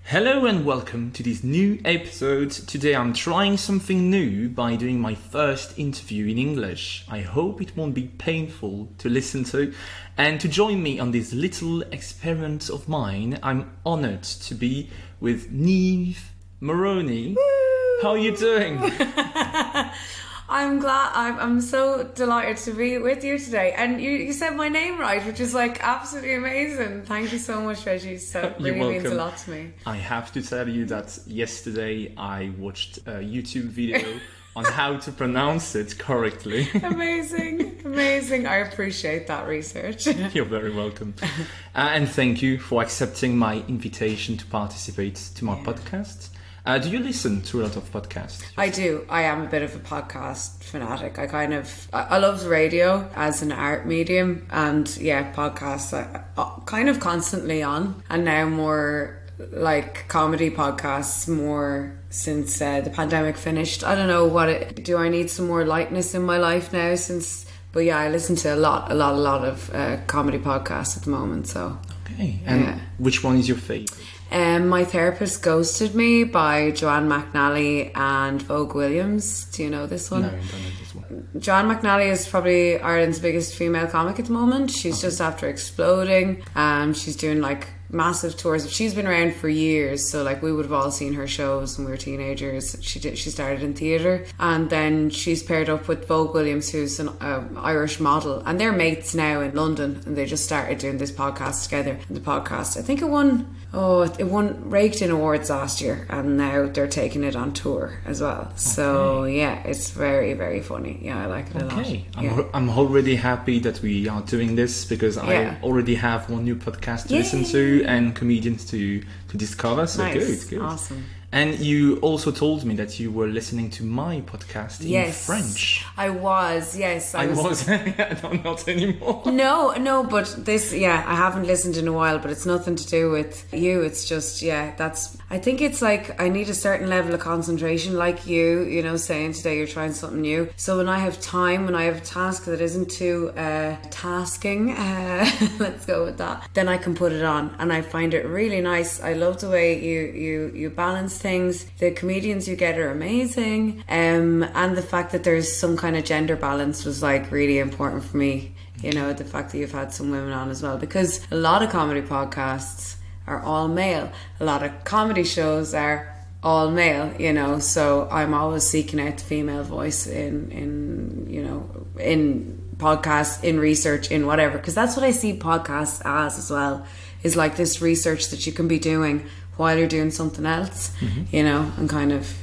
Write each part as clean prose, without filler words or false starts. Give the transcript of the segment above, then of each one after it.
Hello and welcome to this new episode. Today I'm trying something new by doing my first interview in English. I hope it won't be painful to listen to. And to join me on this little experiment of mine, I'm honoured to be with Niamh Moroney. Woo! How are you doing? I'm glad. I'm so delighted to be with you today. And you said my name right, which is like absolutely amazing. Thank you so much, Reggie. So really means a lot to me. I have to tell you that yesterday I watched a YouTube video on how to pronounce it correctly. Amazing. I appreciate that research. You're very welcome. And thank you for accepting my invitation to participate to my podcast. Do you listen to a lot of podcasts? I do. I am a bit of a podcast fanatic. I love radio as an art medium, and podcasts kind of constantly on, and now more like comedy podcasts more since the pandemic finished. I don't know do I need some more lightness in my life now but I listen to a lot of comedy podcasts at the moment. So okay, and which one is your favorite? My Therapist Ghosted Me by Joanne McNally and Vogue Williams. Do you know this one? No, I don't know this one. Joanne McNally is probably Ireland's biggest female comic at the moment. She's just after exploding. She's doing like massive tours. She's been around for years, so like we would have all seen her shows when we were teenagers. She started in theatre, and then she's paired up with Vogue Williams, who's an Irish model, and they're mates now in London, and they just started doing this podcast together. And the podcast, I think it raked in awards last year, and now they're taking it on tour as well. Okay. So it's very, very funny. I like it a lot. I'm already happy that we are doing this, because I already have one new podcast to listen to and comedians to discover. So nice. Good. Awesome. And you also told me that you were listening to my podcast in French. I was, yes. I was. Not anymore. No, but this, I haven't listened in a while, but it's nothing to do with you. It's just, I think it's like I need a certain level of concentration, like you saying today you're trying something new. So when I have time, when I have a task that isn't too tasking, let's go with that, then I can put it on, and I find it really nice. I love the way you balance things. The comedians you get are amazing, and the fact that there's some kind of gender balance was like really important for me. The fact that you've had some women on as well, because a lot of comedy podcasts are all male, a lot of comedy shows are all male, so I'm always seeking out the female voice in podcasts, in research, in whatever, because that's what I see podcasts as well, is like this research that you can be doing while you're doing something else, and kind of,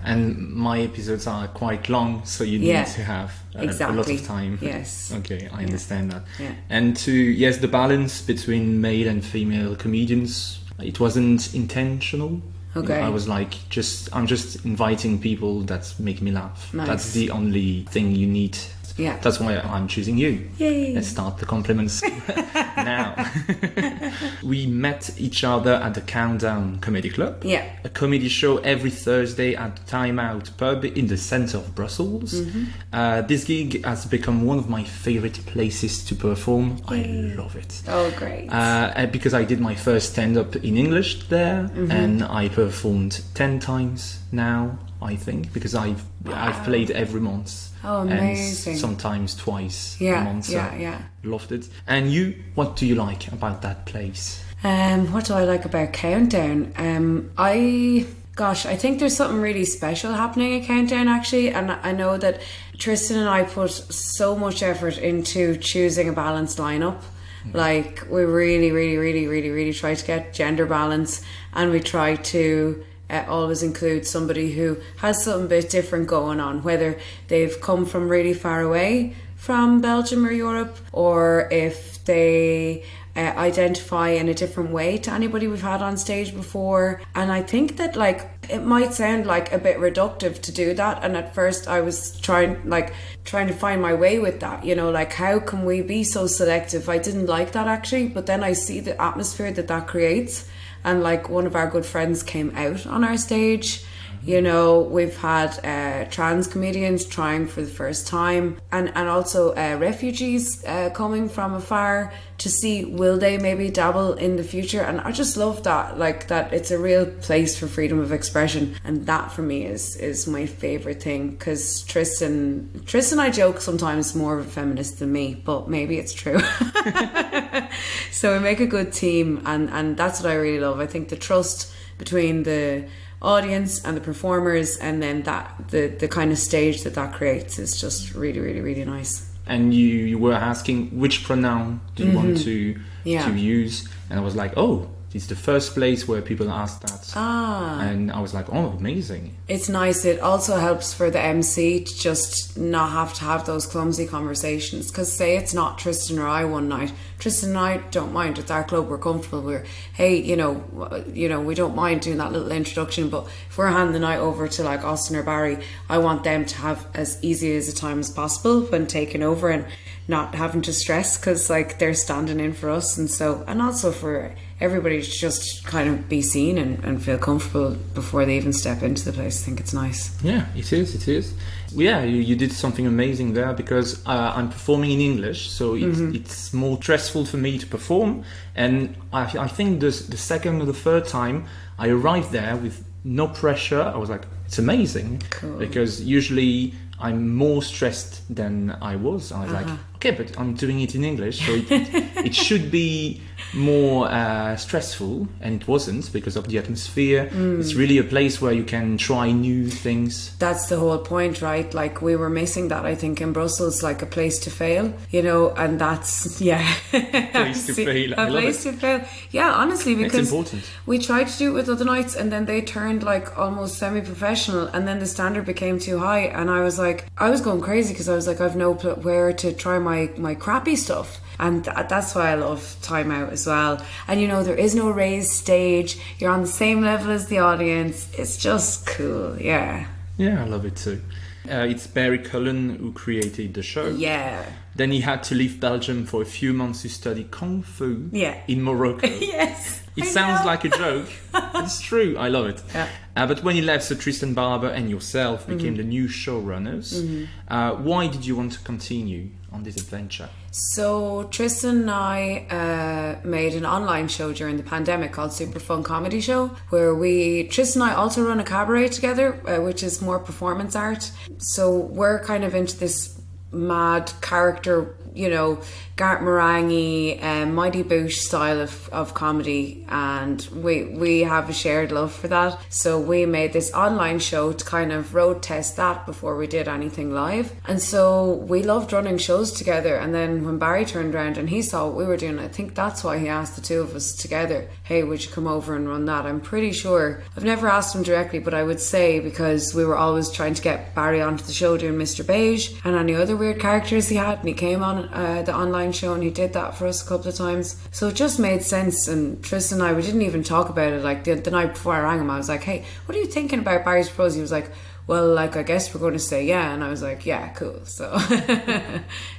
And my episodes are quite long, so you need to have a lot of time. Yes. Okay, I understand that. Yeah. And the balance between male and female comedians, it wasn't intentional. Okay. I was like, I'm just inviting people that make me laugh. Nice. That's the only thing you need. Yeah. That's why I'm choosing you. Yay. Let's start the compliments now. We met each other at the Countdown Comedy Club. Yeah. A comedy show every Thursday at the Time Out pub in the centre of Brussels. Mm-hmm. This gig has become one of my favourite places to perform. Yay. I love it. Oh, great. Because I did my first stand-up in English there, and I performed 10 times now, I think, because I've played every month. Oh, amazing. And sometimes twice a month. So loved it. And you, what do you like about that place? What do I like about Countdown? I think there's something really special happening at Countdown, actually. And I know that Tristan and I put so much effort into choosing a balanced lineup. Like, we really try to get gender balance, and we try to always include somebody who has something a bit different going on, whether they've come from really far away from Belgium or Europe, or if they identify in a different way to anybody we've had on stage before. And I think that, like, it might sound like a bit reductive to do that, and at first I was trying to find my way with that, like, how can we be so selective? I didn't like that, actually, but then I see the atmosphere that creates. And like, one of our good friends came out on our stage, You know, we've had trans comedians trying for the first time, and also refugees coming from afar to see will they maybe dabble in the future. And I just love that, like, that it's a real place for freedom of expression, and that for me is my favourite thing. Because Tristan I joke sometimes more of a feminist than me, but maybe it's true. So we make a good team, and that's what I really love. I think the trust between the audience and the performers, and then that the kind of stage that creates is just really, really, really nice. And you were asking which pronoun do you want to use, and I was like, oh, it's the first place where people ask that. And I was like, oh, amazing. It's nice. It also helps for the MC to just not have to have those clumsy conversations. Because say it's not Tristan or I one night. Tristan and I don't mind. It's our club. We're comfortable. We're, hey, you know, we don't mind doing that little introduction. But if we're handing the night over to like Austin or Barry, I want them to have as easy as a time as possible when taking over, and not having to stress because like they're standing in for us. And also for everybody to just kind of be seen and feel comfortable before they even step into the place. I think it's nice. Yeah, it is. Yeah, you did something amazing there, because I'm performing in English, so it's more stressful for me to perform. And I think the second or the third time I arrived there with no pressure, I was like, it's amazing. Cool. Because usually I'm more stressed than I was. I was like, okay, but I'm doing it in English, so it should be more stressful, and it wasn't, because of the atmosphere. It's really a place where you can try new things. That's the whole point, right? Like, we were missing that, I think, in Brussels, like a place to fail, you know, and that's, Place to fail. A place to fail. Yeah, honestly, because it's important. We tried to do it with other nights, and then they turned like almost semi-professional, and then the standard became too high, and I was going crazy, because I was like, I've no where to try my crappy stuff. And that's why I love Time Out as well. And you know, there is no raised stage. You're on the same level as the audience. It's just cool. Yeah, I love it too. It's Barry Cullen who created the show. Yeah. Then he had to leave Belgium for a few months to study Kung Fu in Morocco. Yes. It sounds like a joke, but it's true. I love it. Yeah. But when you left, so Tristan Barber and yourself became the new showrunners. Why did you want to continue on this adventure? So Tristan and I made an online show during the pandemic called Super Fun Comedy Show, where Tristan and I also run a cabaret together, which is more performance art. So we're kind of into this mad character, you know, Gart Morangi, Mighty Boosh style of comedy, and we have a shared love for that. So we made this online show to kind of road test that before we did anything live. And so we loved running shows together. And then when Barry turned around and he saw what we were doing, I think that's why he asked the two of us together, hey, would you come over and run that? I'm pretty sure, I've never asked him directly, but I would say, because we were always trying to get Barry onto the show doing Mr. Beige and any other weird characters he had, and he came on the online show and he did that for us a couple of times, so it just made sense. And Tristan and I, we didn't even talk about it. Like the night before I rang him, I was like, hey, what are you thinking about Barry's proposal? He was like, well, like, I guess we're going to say yeah. And I was like, yeah, cool. So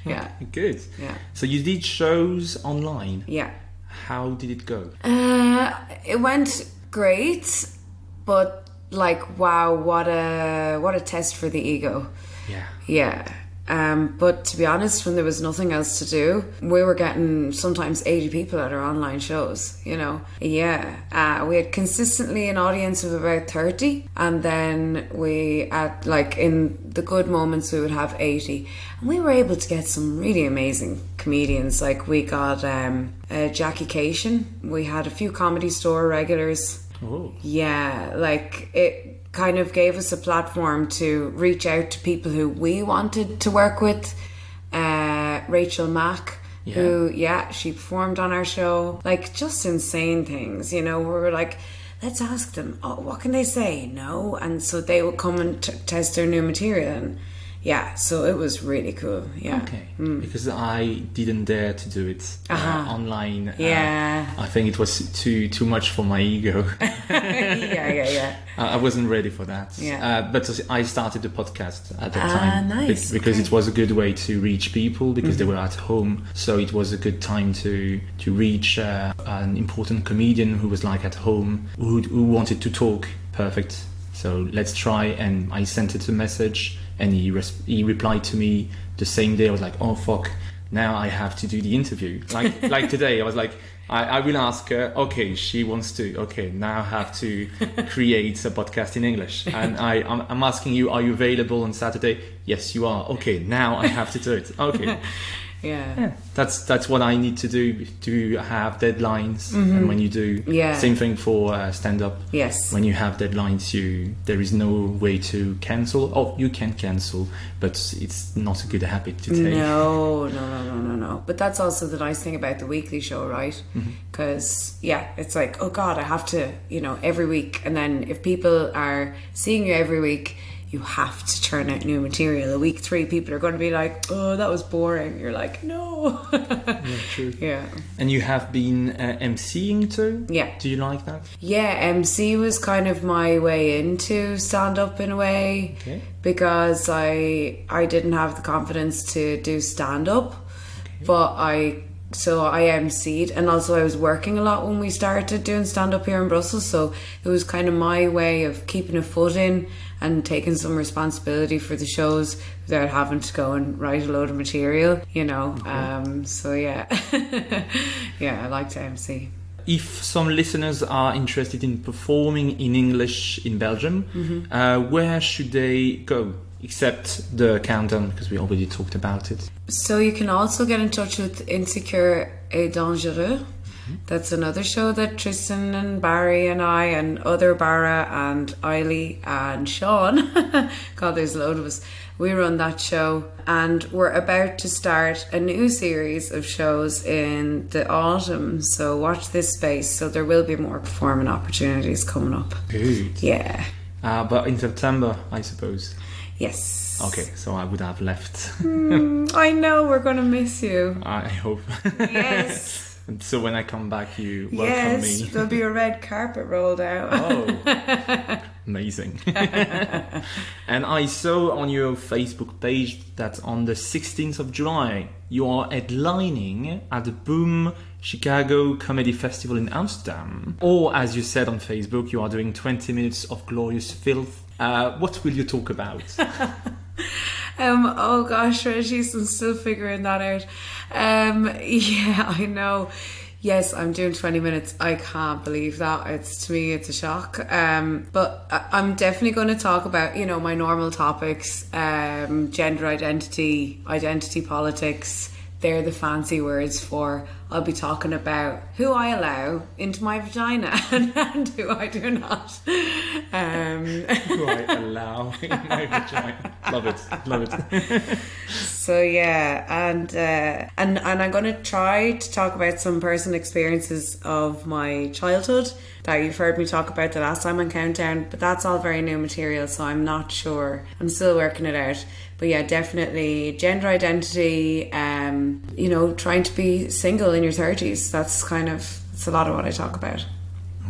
yeah. Good. Yeah. So you did shows online. Yeah. How did it go? It went great, but like, wow, what a test for the ego. Yeah. But to be honest, when there was nothing else to do, we were getting sometimes 80 people at our online shows, you know. Yeah. We had consistently an audience of about 30, and then in the good moments we would have 80. And we were able to get some really amazing comedians. Like, we got Jackie Cation. We had a few Comedy Store regulars. Oh. Yeah, like, it kind of gave us a platform to reach out to people who we wanted to work with. Rachel Mack, who she performed on our show. Like, just insane things, you know. We were like, let's ask them, oh, what can they say? No. And so they would come and test their new material, and so it was really cool. Okay. Because I didn't dare to do it online. I think it was too much for my ego. Yeah. I wasn't ready for that. But I started the podcast at that time. Nice. Because it was a good way to reach people, because they were at home. So it was a good time to reach an important comedian who was like at home, who wanted to talk perfect So let's try. And I sent it a message, and he replied to me the same day. I was like, oh fuck, now I have to do the interview. Like today, I was like, I will ask her. Okay, she wants to. Okay, now I have to create a podcast in English, and I'm asking you, are you available on Saturday? Yes, you are. Okay, now I have to do it. Okay. Yeah, that's what I need to do, to have deadlines. And when you do, same thing for stand-up. Yes. When you have deadlines, there is no way to cancel. Oh, you can cancel, but it's not a good habit to take. No. But that's also the nice thing about the weekly show, right? Because, it's like, oh God, I have to, every week. And then if people are seeing you every week, you have to churn out new material. A week 3, people are going to be like, oh, that was boring. You're like, no. Yeah, true. Yeah. And you have been MCing too? Yeah. Do you like that? Yeah, MC was kind of my way into stand-up in a way. Okay. Because I didn't have the confidence to do stand-up. Okay. But I MC'd, and also I was working a lot when we started doing stand-up here in Brussels, so it was kind of my way of keeping a foot in and taking some responsibility for the shows without having to go and write a load of material, Okay. So yeah. Yeah, I like to MC. If some listeners are interested in performing in English in Belgium, where should they go? Except the countdown, because we already talked about it. So you can also get in touch with Insecure et Dangereux. That's another show that Tristan and Barry and I and other Barra and Eiley and Sean, God, there's a load of us, we run that show, and we're about to start a new series of shows in the autumn, so watch this space. So there will be more performing opportunities coming up. Good. Yeah. But in September, I suppose. Yes. Okay, so I would have left. I know, we're going to miss you. I hope. Yes. And so when I come back, you welcome me. Yes, there'll be a red carpet rolled out. Oh, amazing. And I saw on your Facebook page that on the 16th of July, you are headlining at the Boom Chicago Comedy Festival in Amsterdam. Or, as you said on Facebook, you are doing 20 minutes of glorious filth. What will you talk about? Oh gosh, Reggie's, I'm still figuring that out. Yeah, I know. Yes, I'm doing 20 minutes. I can't believe that. To me, it's a shock. But I'm definitely going to talk about, my normal topics, gender identity politics. They're the fancy words for, I'll be talking about who I allow into my vagina and who I do not. Who I allow in my vagina. Love it. So yeah, and I'm going to try to talk about some personal experiences of my childhood that you've heard me talk about the last time on Countdown, but that's all very new material, so I'm not sure. I'm still working it out. But yeah, definitely gender identity, trying to be single in your 30s. It's a lot of what I talk about.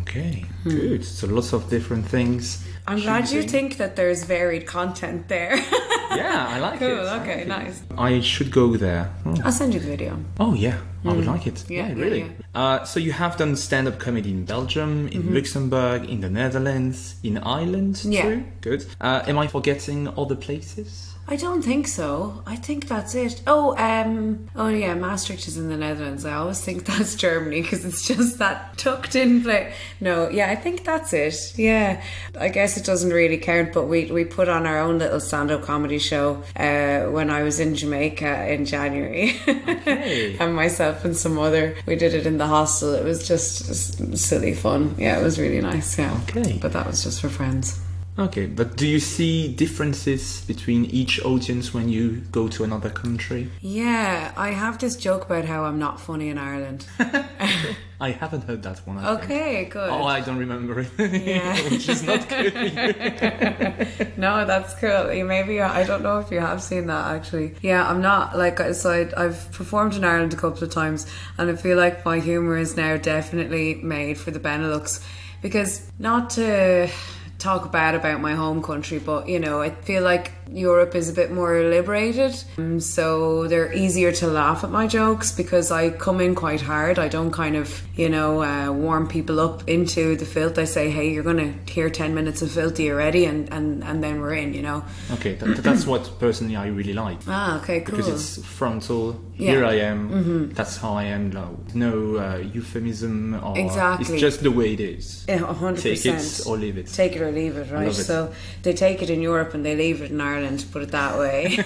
Okay, good. So lots of different things. I'm glad you think that there's varied content there. Yeah, I like it. Cool, okay, nice. I should go there. I'll send you the video. Oh yeah, I would like it. Yeah, really. Yeah. So you have done stand-up comedy in Belgium, in Luxembourg, in the Netherlands, in Ireland too? Yeah. Good. Am I forgetting other places? I don't think so. I think that's it. Oh yeah, Maastricht is in the Netherlands. I always think that's Germany because it's just that tucked in place. No, yeah, I think that's it. Yeah, I guess it doesn't really count, but we put on our own little stand-up comedy show when I was in Jamaica in January. Okay. And myself and some other, we did it in the hostel. It was just silly fun. Yeah, it was really nice. Yeah. Okay. But that was just for friends. Okay, but do you see differences between each audience when you go to another country? Yeah, I have this joke about how I'm not funny in Ireland. I haven't heard that one. Okay, good. Oh, I don't remember it. Yeah. Which is not good. No, that's cool. Maybe, I don't know if you have seen that actually. Yeah, I'm not, I've performed in Ireland a couple of times and I feel like my humour is now definitely made for the Benelux, because not to talk about my home country, but you know, I feel like Europe is a bit more liberated, so they're easier to laugh at my jokes because I come in quite hard. I don't kind of, you know, warm people up into the filth. I say, hey, you're going to hear 10 minutes of filthy already, and then we're in, you know. Okay, that's what personally I really like. Ah, okay, cool. Because it's frontal. Here I am. That's how I am now. No euphemism or exactly. It's just the way it is. Yeah, 100%. Take it or leave it. Take it or leave it, right? So they take it in Europe and they leave it in Ireland, put it that way.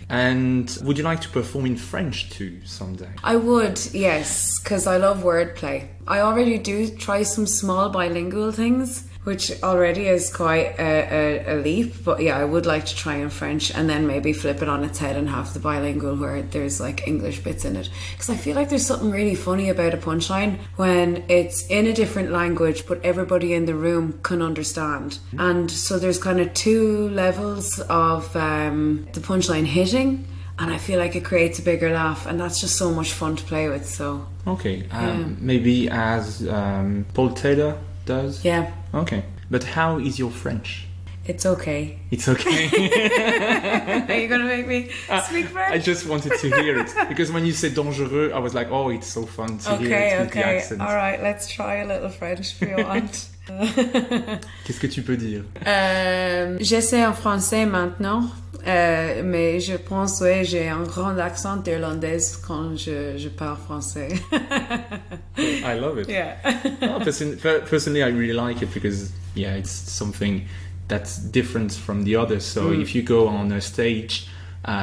And would you like to perform in French too someday? I would, yes, because I love wordplay. I already do try some small bilingual things, which already is quite a leap, but yeah, I would like to try in French and then maybe flip it on its head and have the bilingual where there's like English bits in it, because I feel like there's something really funny about a punchline when it's in a different language but everybody in the room can understand. And so there's kind of two levels of the punchline hitting, and I feel like it creates a bigger laugh, and that's just so much fun to play with. So okay, maybe as Paul Taylor does? Yeah. Okay. But how is your French? It's okay. It's okay. Are you going to make me speak French? I just wanted to hear it. Because when you said dangereux, I was like, oh, it's so fun to hear it with the accent. All right, let's try a little French if you want. Qu'est-ce que tu peux dire? J'essaie en français maintenant, mais je pense, ouais, j'ai un grand accent irlandaise quand je parle français. I love it. Yeah. Personally, I really like it because, yeah, it's something that's different from the others. So if you go on a stage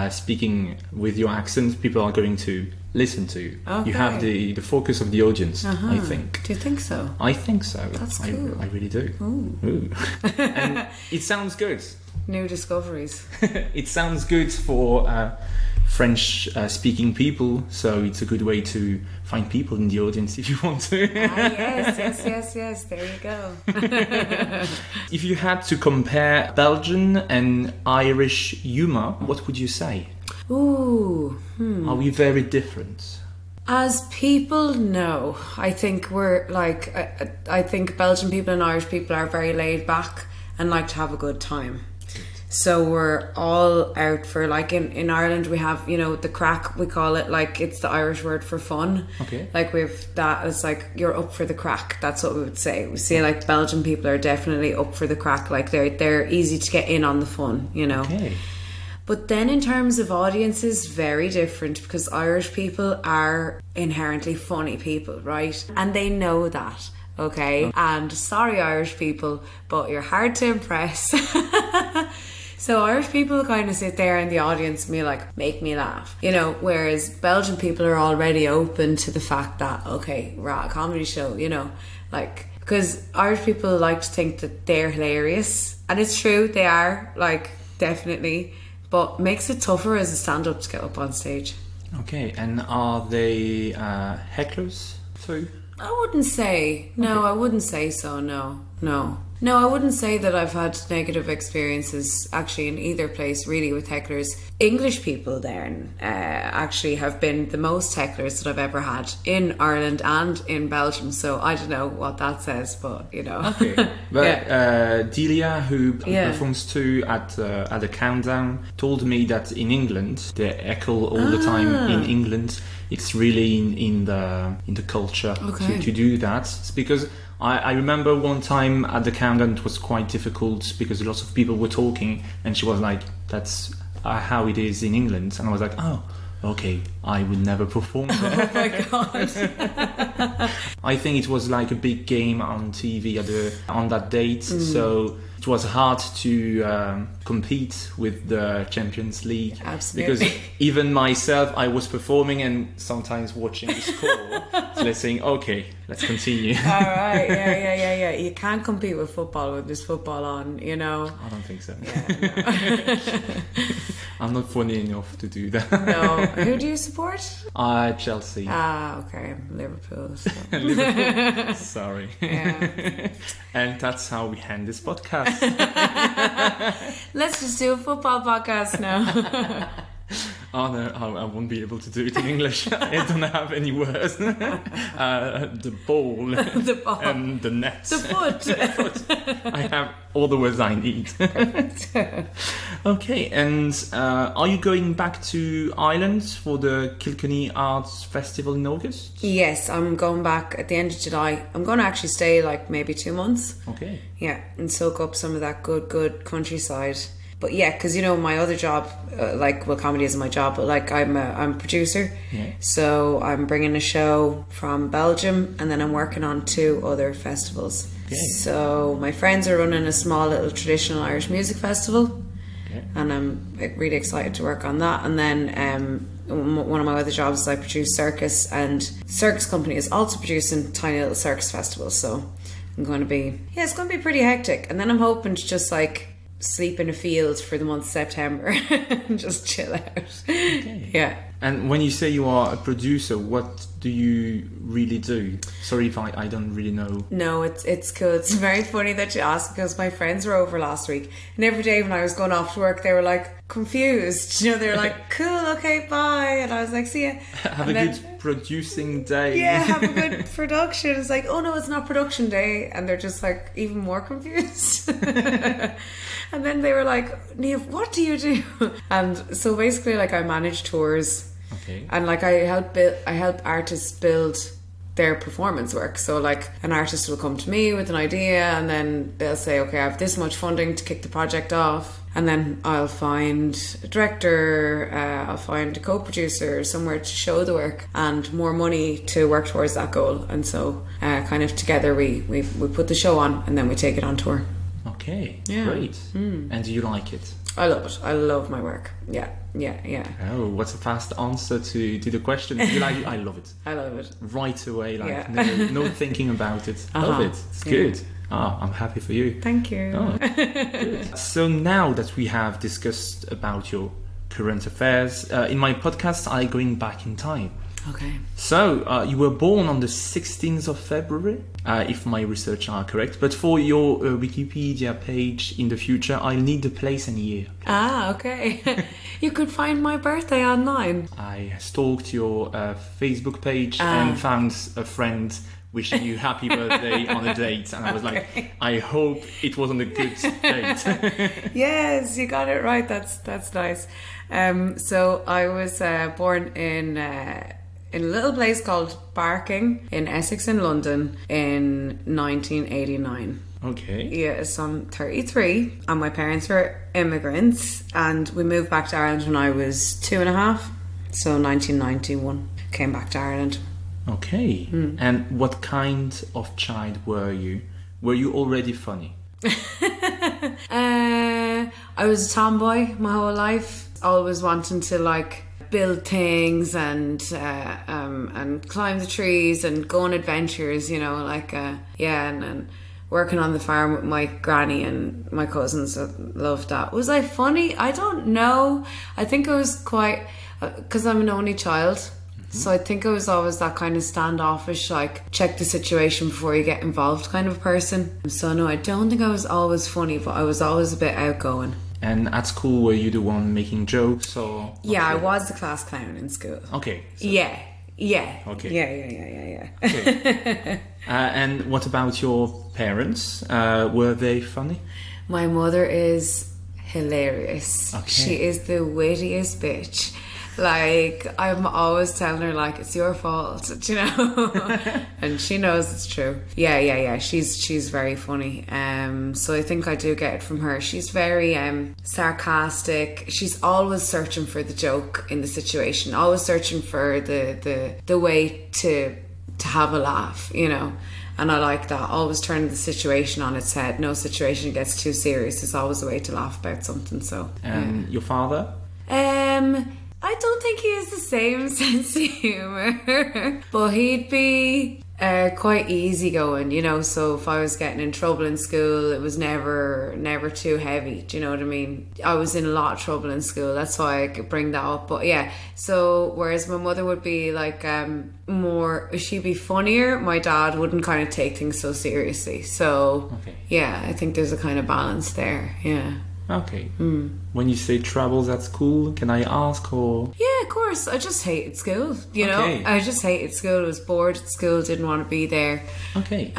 speaking with your accent, people are going to listen to you. Okay. You have the focus of the audience, I think. Do you think so? I think so. That's cool. I really do. Ooh. And it sounds good. New discoveries. It sounds good for French speaking people, so it's a good way to find people in the audience if you want to. Yes, there you go. If you had to compare Belgian and Irish humour, what would you say? Ooh. Are we very different? As people, no. I think we're like, I think Belgian people and Irish people are very laid back and like to have a good time. So we're all out for, like in Ireland we have, you know, the craic, we call it, like it's the Irish word for fun. Okay. Like we've that, it's like you're up for the craic. That's what we would say. We say like Belgian people are definitely up for the craic. Like they're easy to get in on the fun, you know. Okay. But then in terms of audiences, very different, because Irish people are inherently funny people, right? And they know that. Okay. And sorry, Irish people, but you're hard to impress. So Irish people kind of sit there in the audience and be like, make me laugh, you know, whereas Belgian people are already open to the fact that, okay, we're at a comedy show, you know, like, because Irish people like to think that they're hilarious, and it's true, they are, like, definitely, but makes it tougher as a stand-up to get up on stage. Okay, and are they hecklers too? I wouldn't say, no, okay. I wouldn't say so, no. No, I wouldn't say that I've had negative experiences actually in either place really with hecklers. English people then actually have been the most hecklers that I've ever had in Ireland and in Belgium, so I don't know what that says, but you know. Okay, but Delia, who performs too at the Countdown, told me that in England they heckle all the time. In England, it's really in the culture to do that. It's because I remember one time at the Countdown it was quite difficult because lots of people were talking, and she was like, that's how it is in England, and I was like, oh, okay, I would never perform there. Oh my god. I think it was like a big game on TV on that date, so it was hard to compete with the Champions League. Absolutely. Because even myself, I was performing and sometimes watching the score, so let's saying, okay, let's continue. All right, yeah. You can't compete with football when there's football on, you know. I don't think so. Yeah, no. I'm not funny enough to do that. No. Who do you support? Chelsea. Okay. Liverpool. So. Liverpool. Sorry. Yeah. And that's how we end this podcast. Let's just do a football podcast now. Oh no, I won't be able to do it in English. I don't have any words. The ball, The ball. and the net. The foot. I have all the words I need. Okay, and are you going back to Ireland for the Kilkenny Arts Festival in August? Yes, I'm going back at the end of July. I'm going to actually stay like maybe 2 months. Okay. Yeah, and soak up some of that good countryside. But yeah, because you know my other job, comedy isn't my job, but like I'm a producer. Yeah. So I'm bringing a show from Belgium, and then I'm working on 2 other festivals. Okay. So my friends are running a small little traditional Irish music festival, and I'm really excited to work on that. And then one of my other jobs is I produce circus, and the circus company is also producing tiny little circus festivals. So it's going to be pretty hectic. And then I'm hoping to just like sleep in a field for the month of September and just chill out. Okay. Yeah. And when you say you are a producer, what do you really do? Sorry if I don't really know. No, it's cool. It's very funny that you ask, because my friends were over last week, and every day when I was going off to work, they were like confused. You know, they were like, "Cool, okay, bye," and I was like, "See ya." Have a good producing day. Yeah, have a good production. It's like, oh no, it's not production day, and they're just like even more confused. And then they were like, "Niamh, what do you do?" And so basically, like, I manage tours. Okay. And like I help artists build their performance work. So like an artist will come to me with an idea, and then they'll say, okay, I have this much funding to kick the project off, and then I'll find a director, I'll find a co-producer, somewhere to show the work, and more money to work towards that goal. And so kind of together we put the show on, and then we take it on tour. Okay, Yeah. great. And do you like it? I love it. I love my work. Yeah. Oh, what's a fast answer to the question? You like it? I love it. I love it. Right away, like Yeah. no thinking about it. Love it. It's good. Oh, I'm happy for you. Thank you. Oh, good. So now that we have discussed about your current affairs, in my podcast, I'm going back in time. Okay. So, you were born on the 16th of February, if my research are correct. But for your Wikipedia page in the future, I'll need the place and year. Ah, okay. You could find my birthday online. I stalked your Facebook page and found a friend wishing you happy birthday on a date. And I was like, I hope it was on a good date. Yes, you got it right. That's nice. So I was born in a little place called Barking in Essex in London in 1989. Okay. Yes, I'm 33, and my parents were immigrants, and we moved back to Ireland when I was 2.5, so 1991 came back to Ireland. Okay. And what kind of child were you? Were you already funny? I was a tomboy my whole life, always wanting to like build things and climb the trees and go on adventures, you know, like and working on the farm with my granny and my cousins. I loved that. Was I funny? I don't know. I think I was quite, because I'm an only child, so I think I was always that kind of standoffish, like check the situation before you get involved kind of person. So no, I don't think I was always funny, but I was always a bit outgoing. And at school, were you the one making jokes or? Yeah, I was the class clown in school. Okay. So. Yeah. Okay. Yeah. Okay. And what about your parents? Were they funny? My mother is hilarious. Okay. She is the wittiest bitch. Like, I'm always telling her, like, it's your fault, you know? And she knows it's true. Yeah. She's very funny. So I think I do get it from her. She's very sarcastic. She's always searching for the joke in the situation, always searching for the way to have a laugh, you know? And I like that. Always turning the situation on its head. No situation gets too serious. There's always a way to laugh about something. So. And your father? I don't think he has the same sense of humour, but he'd be quite easygoing, you know. So if I was getting in trouble in school, it was never too heavy. Do you know what I mean? I was in a lot of trouble in school. That's why I could bring that up. But yeah, so whereas my mother would be like she'd be funnier. My dad wouldn't kind of take things so seriously. So yeah, I think there's a kind of balance there. Yeah. Okay. When you say troubles at school, can I ask, or? Yeah, of course. I just hated school, you know. Okay. I just hated school. I was bored at school, didn't want to be there. Okay.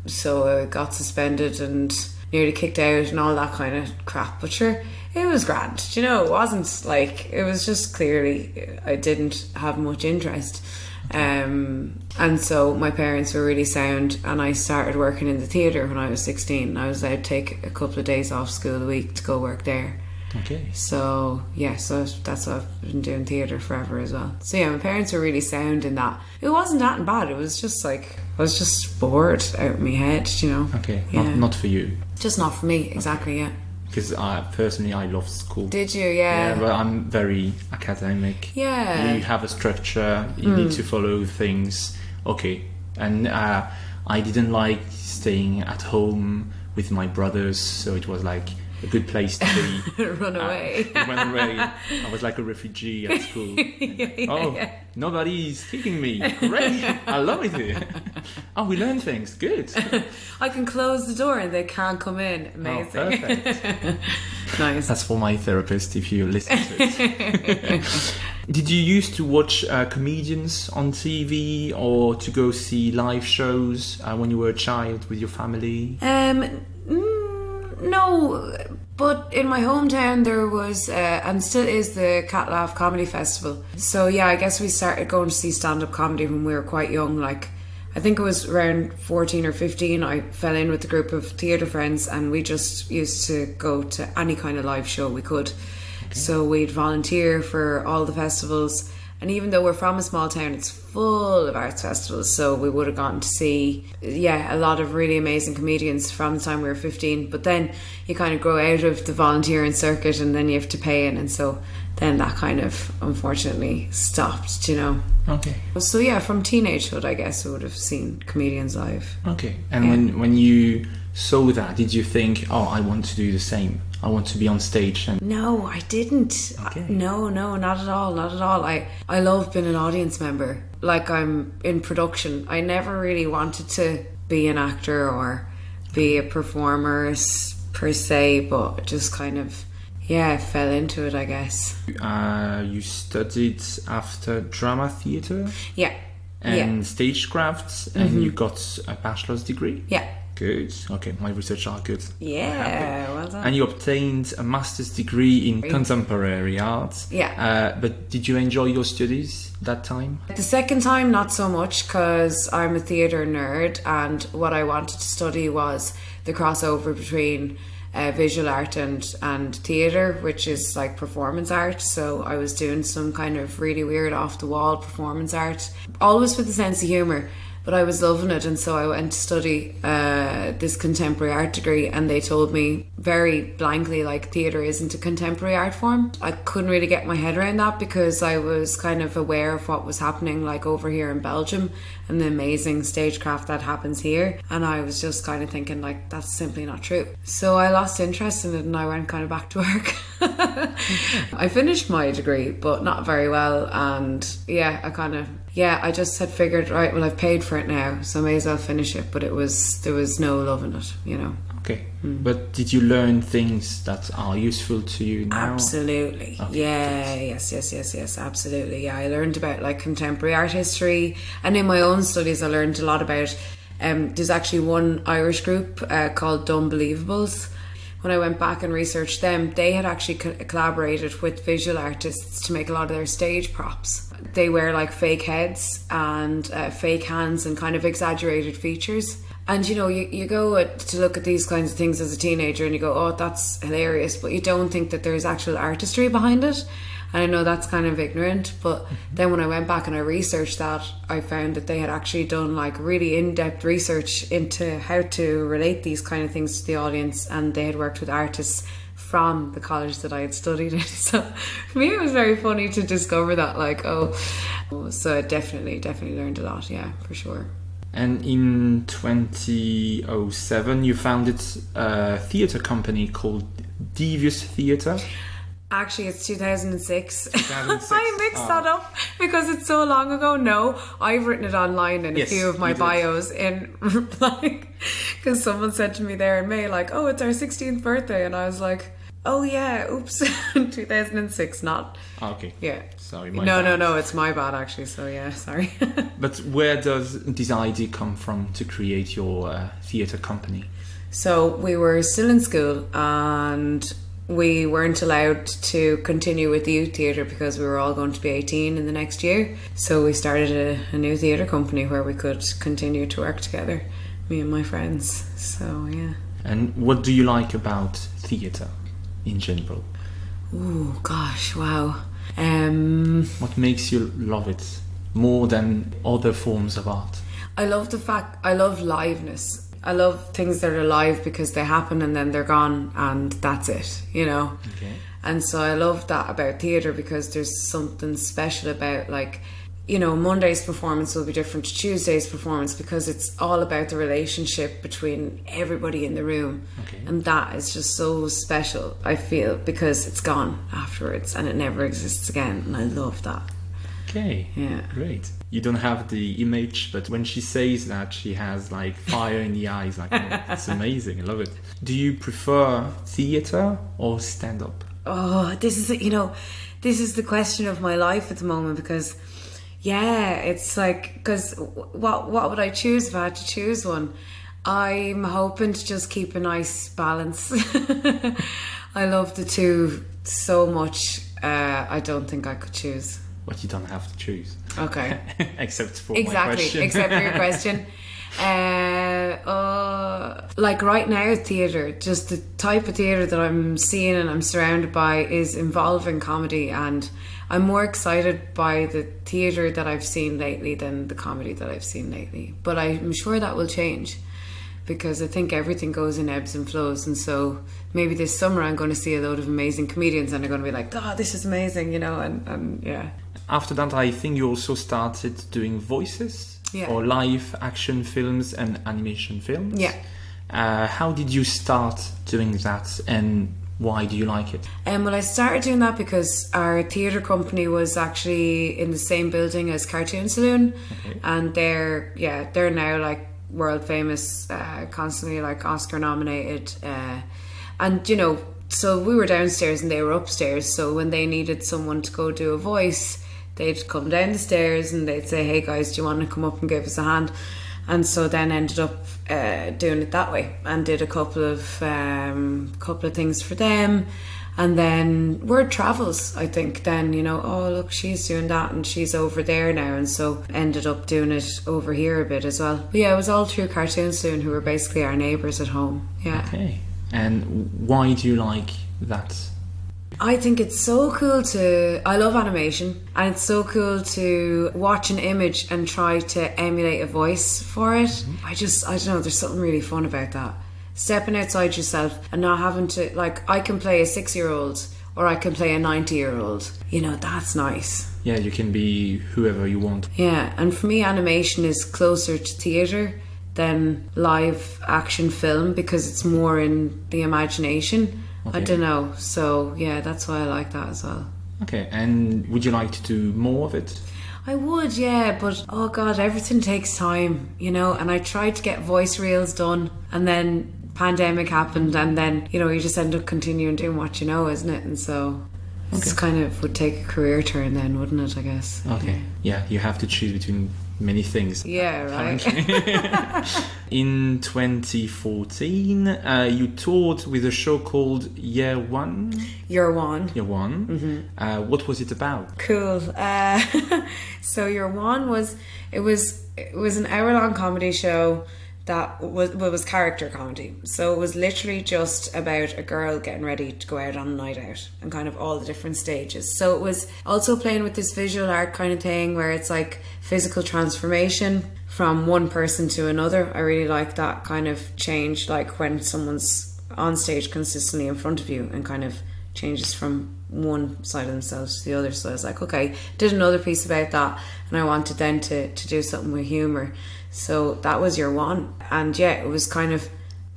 So I got suspended and nearly kicked out and all that kind of crap. But sure, it was grand. You know, it wasn't like, it was just clearly I didn't have much interest. And so my parents were really sound, and I started working in the theatre when I was 16. I was allowed to take a couple of days off school a week to go work there. Okay. So yeah, so that's what I've been doing, theatre forever as well. So yeah, my parents were really sound in that. It wasn't that bad. It was just like, I was just bored out of my head, you know. Okay. Yeah. Not for you. Just not for me, exactly. Yeah. Because personally, I love school. Did you? Yeah. Yeah, but I'm very academic. Yeah. You have a structure. You need to follow things. Okay. And I didn't like staying at home with my brothers, so it was like a good place to be. Run away. Run away. I was like a refugee at school. Nobody's kicking me. Great. I love it here. Oh, we learn things. Good. I can close the door and they can't come in. Amazing. Oh, perfect. Nice. That's for my therapist if you listen to it. Did you used to watch comedians on TV or to go see live shows when you were a child with your family? No, but in my hometown there was, and still is, the Cat Laugh Comedy Festival. So yeah, I guess we started going to see stand-up comedy when we were quite young. Like, I think it was around 14 or 15, I fell in with a group of theatre friends, and we just used to go to any kind of live show we could. Okay. So we'd volunteer for all the festivals. And even though we're from a small town, it's full of arts festivals. So we would have gotten to see, a lot of really amazing comedians from the time we were 15. But then you kind of grow out of the volunteering circuit, and then you have to pay in. And so then that kind of, unfortunately, stopped, you know. Okay. So yeah, from teenagehood, I guess, I would have seen comedians live. Okay. And when you saw that, did you think, oh, I want to do the same? I want to be on stage? And no, I didn't. Okay. No, not at all. Not at all. I love being an audience member. Like, I'm in production. I never really wanted to be an actor or be a performer per se, but just kind of, fell into it, I guess. You studied after drama theatre? Yeah. And stagecraft, and you got a bachelor's degree? Yeah. Good. Okay, my research are good. Yeah, well done. And you obtained a master's degree in contemporary art. Yeah. But did you enjoy your studies that time? The second time, not so much, because I'm a theatre nerd, and what I wanted to study was the crossover between visual art and theatre, which is like performance art. So I was doing some kind of really weird off-the-wall performance art, always with a sense of humour. But I was loving it, and so I went to study this contemporary art degree, and they told me very blankly, like, theatre isn't a contemporary art form. I couldn't really get my head around that, because I was kind of aware of what was happening, like, over here in Belgium and the amazing stagecraft that happens here, and I was just kind of thinking, like, that's simply not true. So I lost interest in it, and I went kind of back to work. I finished my degree, but not very well, and I just had figured, right, well, I've paid for it now, so I may as well finish it. But there was no love in it, you know. Okay. But did you learn things that are useful to you now? Absolutely. Okay. Yeah, yes, absolutely. Yeah, I learned about, like, contemporary art history, and in my own studies I learned a lot about, there's actually one Irish group called Unbelievables. When I went back and researched them, they had actually collaborated with visual artists to make a lot of their stage props. They wear, like, fake heads and fake hands and kind of exaggerated features. And, you know, you go to look at these kinds of things as a teenager and you go, oh, that's hilarious, but you don't think that there's actual artistry behind it. And I know that's kind of ignorant, but then when I went back and I researched that, I found that they had actually done, like, really in-depth research into how to relate these kind of things to the audience, and they had worked with artists from the college that I had studied in. So for me, it was very funny to discover that, like, so I definitely learned a lot, yeah, for sure. And in 2007, you founded a theatre company called Devious Theatre. Actually, it's 2006. 2006. I mixed that up because it's so long ago. No, I've written it online in a few of my bios in like, because someone said to me there in May, like, oh, it's our 16th birthday, and I was like, oh yeah, oops, 2006, not. Okay. Yeah. Sorry. No, it's my bad actually. So yeah, sorry. But where does this idea come from to create your theatre company? So we were still in school and we weren't allowed to continue with the youth theatre because we were all going to be 18 in the next year. So we started a new theatre company where we could continue to work together, me and my friends. So yeah. And what do you like about theatre in general? Oh gosh, wow. What makes you love it more than other forms of art? I love liveness. I love things that are live because they happen and then they're gone and that's it, you know. Okay. And so I love that about theatre because there's something special about, like, you know, Monday's performance will be different to Tuesday's performance because it's all about the relationship between everybody in the room. Okay. And that is just so special, I feel, because it's gone afterwards and it never exists again, and I love that. Okay. Yeah. Great. You don't have the image, but when she says that, she has like fire in the eyes. Like, oh, it's amazing. I love it. Do you prefer theatre or stand-up? Oh, this is the question of my life at the moment because, yeah, it's like, because what would I choose if I had to choose one? I'm hoping to just keep a nice balance. I love the two so much. I don't think I could choose. But you don't have to choose. Okay. Except for my question. Except for your question. Like right now, theatre, just the type of theatre that I'm seeing and I'm surrounded by is involving comedy, and I'm more excited by the theatre that I've seen lately than the comedy that I've seen lately. But I'm sure that will change because I think everything goes in ebbs and flows, and so maybe this summer I'm going to see a load of amazing comedians and they're going to be like, oh, this is amazing, you know, and yeah. After that, I think you also started doing voices, yeah, or live action films and animation films. Yeah. How did you start doing that, and why do you like it? Well, I started doing that because our theatre company was actually in the same building as Cartoon Saloon, okay, and they're now like world famous, constantly like Oscar nominated, and you know, so we were downstairs and they were upstairs. So when they needed someone to go do a voice, they'd come down the stairs and they'd say, hey guys, do you want to come up and give us a hand? And so then ended up doing it that way and did a couple of things for them. And then word travels, I think, then, you know, oh look, she's doing that and she's over there now, and so ended up doing it over here a bit as well. But yeah, it was all through Cartoon Saloon, who were basically our neighbours at home. Yeah. Okay. And why do you like that? I think it's so cool I love animation, and it's so cool to watch an image and try to emulate a voice for it. Mm-hmm. I don't know, there's something really fun about that. Stepping outside yourself and not having to, like, I can play a 6-year-old or I can play a 90-year-old. You know, that's nice. Yeah, you can be whoever you want. Yeah, and for me, animation is closer to theatre than live action film because it's more in the imagination. Okay. I don't know. So yeah, that's why I like that as well. Okay, and would you like to do more of it? I would, yeah, but oh god, everything takes time, you know, and I tried to get voice reels done and then pandemic happened, and then, you know, you just end up continuing doing what you know, isn't it? And so it's kind of would take a career turn then, wouldn't it, I guess? Okay. Yeah, you have to choose between many things. Yeah, right. In 2014, you toured with a show called Year One. Year One. Mm-hmm. What was it about? Cool. So Year One was an hour-long comedy show that was character comedy. So it was literally just about a girl getting ready to go out on a night out and kind of all the different stages. So it was also playing with this visual art kind of thing where it's like physical transformation from one person to another. I really like that kind of change, like when someone's on stage consistently in front of you and kind of changes from one side of themselves to the other. So I was like, okay, did another piece about that, and I wanted then to do something with humour. So that was Year One, and yeah, it was kind of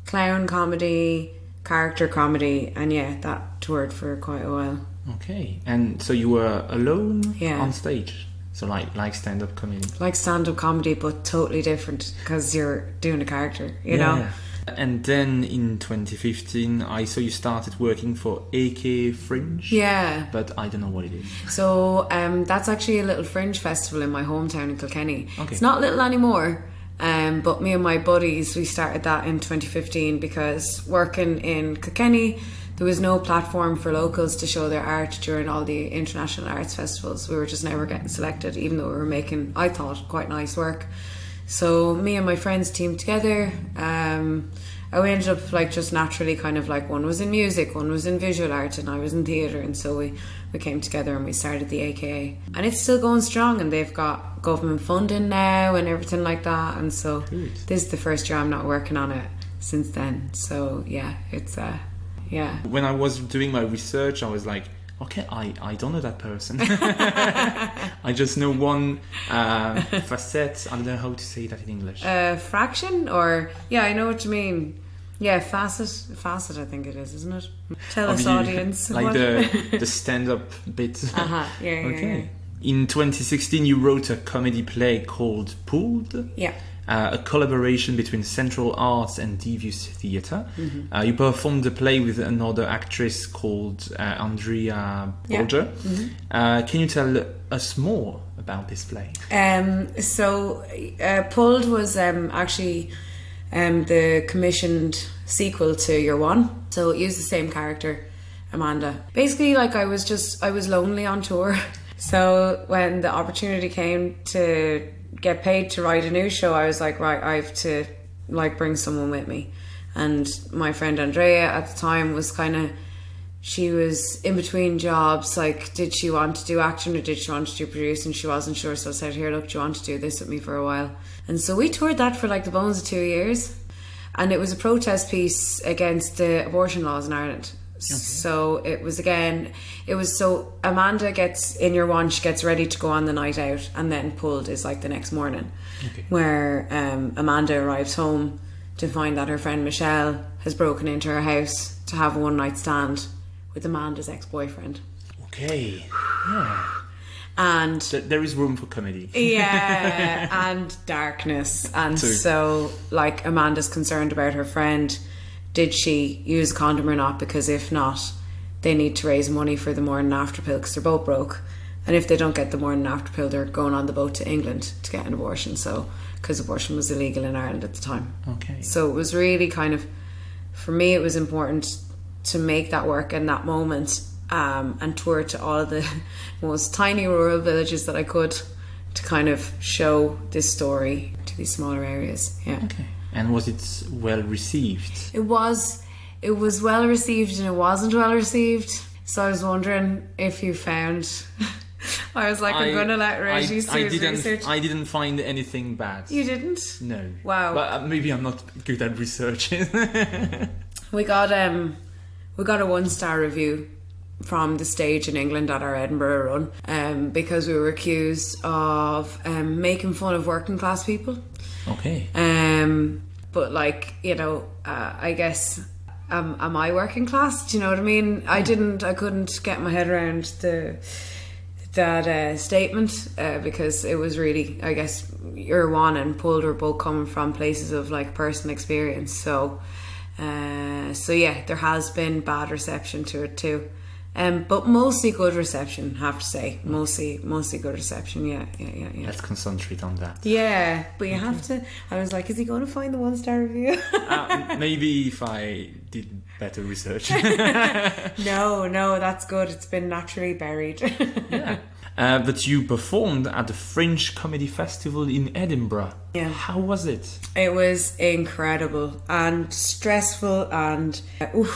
clown comedy, character comedy, and yeah, that toured for quite a while. Okay, and so you were alone Yeah. on stage? So like stand-up comedy? Like stand-up comedy, but totally different because you're doing a character, you know? Yeah. And then in 2015, I saw you started working for AK Fringe. Yeah. But I don't know what it is. So that's actually a little fringe festival in my hometown in Kilkenny. Okay. It's not little anymore, but me and my buddies, we started that in 2015 because working in Kilkenny, there was no platform for locals to show their art during all the international arts festivals. We were just never getting selected, even though we were making, I thought, quite nice work. So me and my friends teamed together. We ended up like just naturally kind of like, one was in music, one was in visual art, and I was in theatre, and so we came together and we started the AKA. And it's still going strong, and they've got government funding now and everything like that, and so Good. this is the first year I'm not working on it since then. So yeah, it's yeah. When I was doing my research, I was like, okay, I don't know that person. I just know one facet. I don't know how to say that in English. Fraction, or yeah, I know what you mean. Yeah, facet. I think it is, isn't it? Tell us, you, audience. like what? the stand-up bit. Yeah. Okay. In 2016, you wrote a comedy play called Pulled. Yeah. A collaboration between Central Arts and Devious Theatre. You performed the play with another actress called Andrea Bolger. Can you tell us more about this play? So Pulled was actually the commissioned sequel to Year One. So it used the same character, Amanda. Basically, like I was lonely on tour. So when the opportunity came to get paid to write a new show, I was like, right, I have to like bring someone with me. And my friend Andrea at the time was she was in between jobs, like did she want to do acting or did she want to do producing? She wasn't sure, so I said, here, look, do you want to do this with me for a while? And so we toured that for like the bones of 2 years, and it was a protest piece against the abortion laws in Ireland. Okay. So it was so Amanda gets in Year One, she gets ready to go on the night out, and then Pulled is like the next morning, where Amanda arrives home to find that her friend Michelle has broken into her house to have a one night stand with Amanda's ex-boyfriend. Okay, yeah. And there is room for comedy. Yeah, and darkness. And so like Amanda's concerned about her friend. Did she use a condom or not? Because if not, they need to raise money for the morning after pill because they're both broke. And if they don't get the morning after pill, they're going on the boat to England to get an abortion. So, because abortion was illegal in Ireland at the time. Okay. So it was really kind of, for me, it was important to make that work in that moment, and tour to all of the most tiny rural villages that I could to kind of show this story to these smaller areas. Yeah. Okay. And was it well received? It was well received and it wasn't well received. So I was wondering if you found... I was like, I'm going to let Reggie do his research. I didn't find anything bad. You didn't? No. Wow. But maybe I'm not good at researching. We got a 1-star review from the stage in England at our Edinburgh run, because we were accused of making fun of working class people. Okay. But like, you know, I guess, am I working class? Do you know what I mean? I couldn't get my head around that statement, because it was really, I guess, Year One and Pulled were both coming from places of like personal experience. So yeah, there has been bad reception to it too. But mostly good reception, I have to say. Mostly good reception, yeah. Let's concentrate on that. Yeah, but you have to... I was like, is he going to find the 1-star review? Maybe if I did better research. No, that's good. It's been naturally buried. Yeah. But you performed at the Fringe Comedy Festival in Edinburgh. Yeah. How was it? It was incredible and stressful and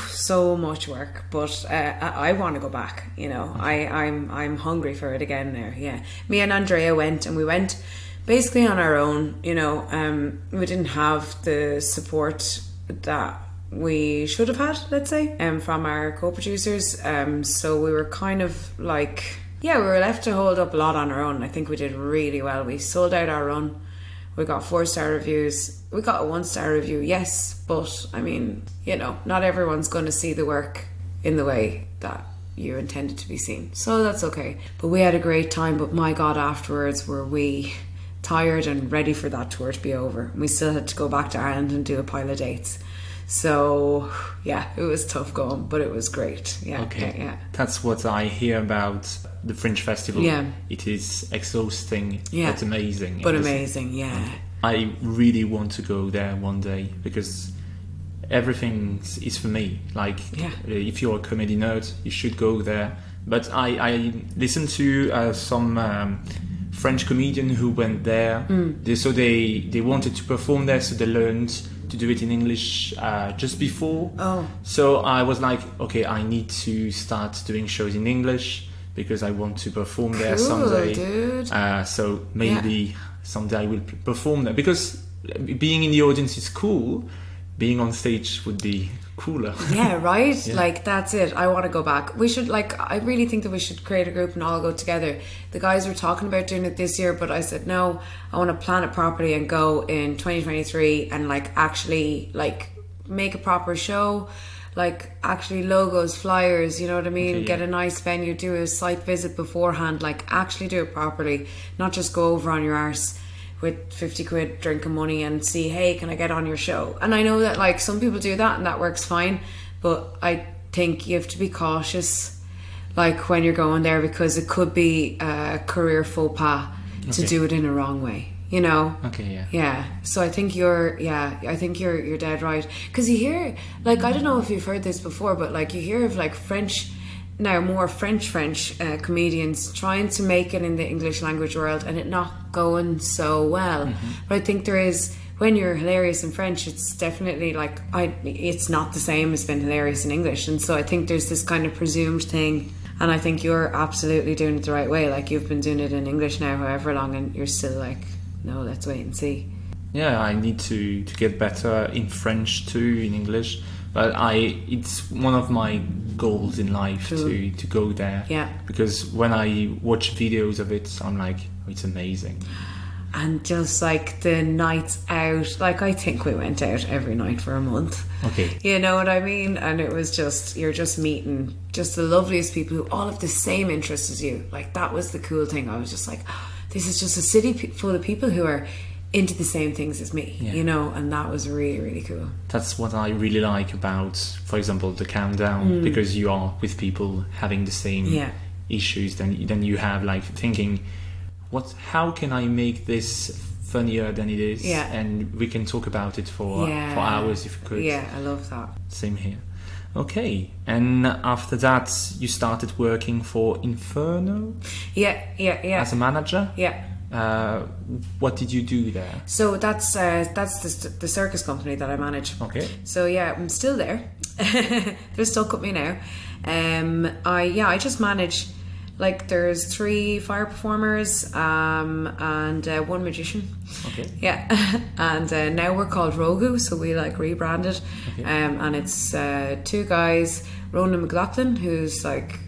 so much work. But I want to go back. You know, I'm hungry for it again. There, yeah. Me and Andrea went, and we went basically on our own. You know, we didn't have the support that we should have had, let's say, from our co-producers. So we were kind of like... Yeah, we were left to hold up a lot on our own. I think we did really well. We sold out our run. We got 4-star reviews. We got a 1-star review, yes, but I mean, you know, not everyone's going to see the work in the way that you intended to be seen. So that's okay. But we had a great time, but my God, afterwards were we tired and ready for that tour to be over. We still had to go back to Ireland and do a pile of dates. So yeah, it was tough going, but it was great. Yeah. Okay. Yeah. That's what I hear about the Fringe Festival. Yeah. It is exhausting, Yeah. but amazing. But amazing, yeah. I really want to go there one day because everything is for me. Like, if you're a comedy nerd, you should go there. But I listened to some French comedian who went there. They wanted to perform there, so they learned to do it in English just before. So I was like, okay, I need to start doing shows in English because I want to perform there someday. Dude. So maybe someday I will perform there, because being in the audience is cool. Being on stage would be cooler. Yeah, right? Yeah. Like, that's it. I want to go back. We should, like, I really think that we should create a group and all go together. The guys were talking about doing it this year, but I said, no, I want to plan it properly and go in 2023 and, like, actually, like, make a proper show. Like, actually logos, flyers, you know what I mean? Okay, Get a nice venue, do a site visit beforehand, like, actually do it properly. Not just go over on your arse with 50 quid drinking money and see, hey, can I get on your show? And I know that, like, some people do that and that works fine, but I think you have to be cautious, like, when you're going there, because it could be a career faux pas to do it in a wrong way, you know? Yeah. So I think you're dead right, because you hear, like, I don't know if you've heard this before, but, like, you hear of, like, more French comedians trying to make it in the English language world and it not going so well. But I think there is, when you're hilarious in French, it's definitely like, it's not the same as being hilarious in English. And so I think there's this kind of presumed thing, and I think you're absolutely doing it the right way. Like, you've been doing it in English now however long, and you're still like, no, let's wait and see. Yeah, I need to get better in French too, in English. But it's one of my goals in life to go there. Yeah. Because when I watch videos of it, I'm like, oh, it's amazing. And just like the nights out, like, I think we went out every night for a month. Okay. You know what I mean? And it was just, you're just meeting just the loveliest people who all have the same interests as you. Like, that was the cool thing. I was just like, oh, this is just a city full of people who are into the same things as me, you know, and that was really, really cool. That's what I really like about, for example, the Countdown, because you are with people having the same issues. Then you have, like, thinking, how can I make this funnier than it is? Yeah. And we can talk about it for hours if we could. Yeah, I love that. Same here. Okay, and after that you started working for Inferno? Yeah. As a manager? Yeah. What did you do there? So that's the circus company that I manage. Okay. So yeah, I'm still there. They're stuck with me now. I just manage, like, there's 3 fire performers and 1 magician. Okay. Yeah. And now we're called Rogu, so we, like, rebranded. Okay. And it's 2 guys, Ronan McLaughlin, who's, like,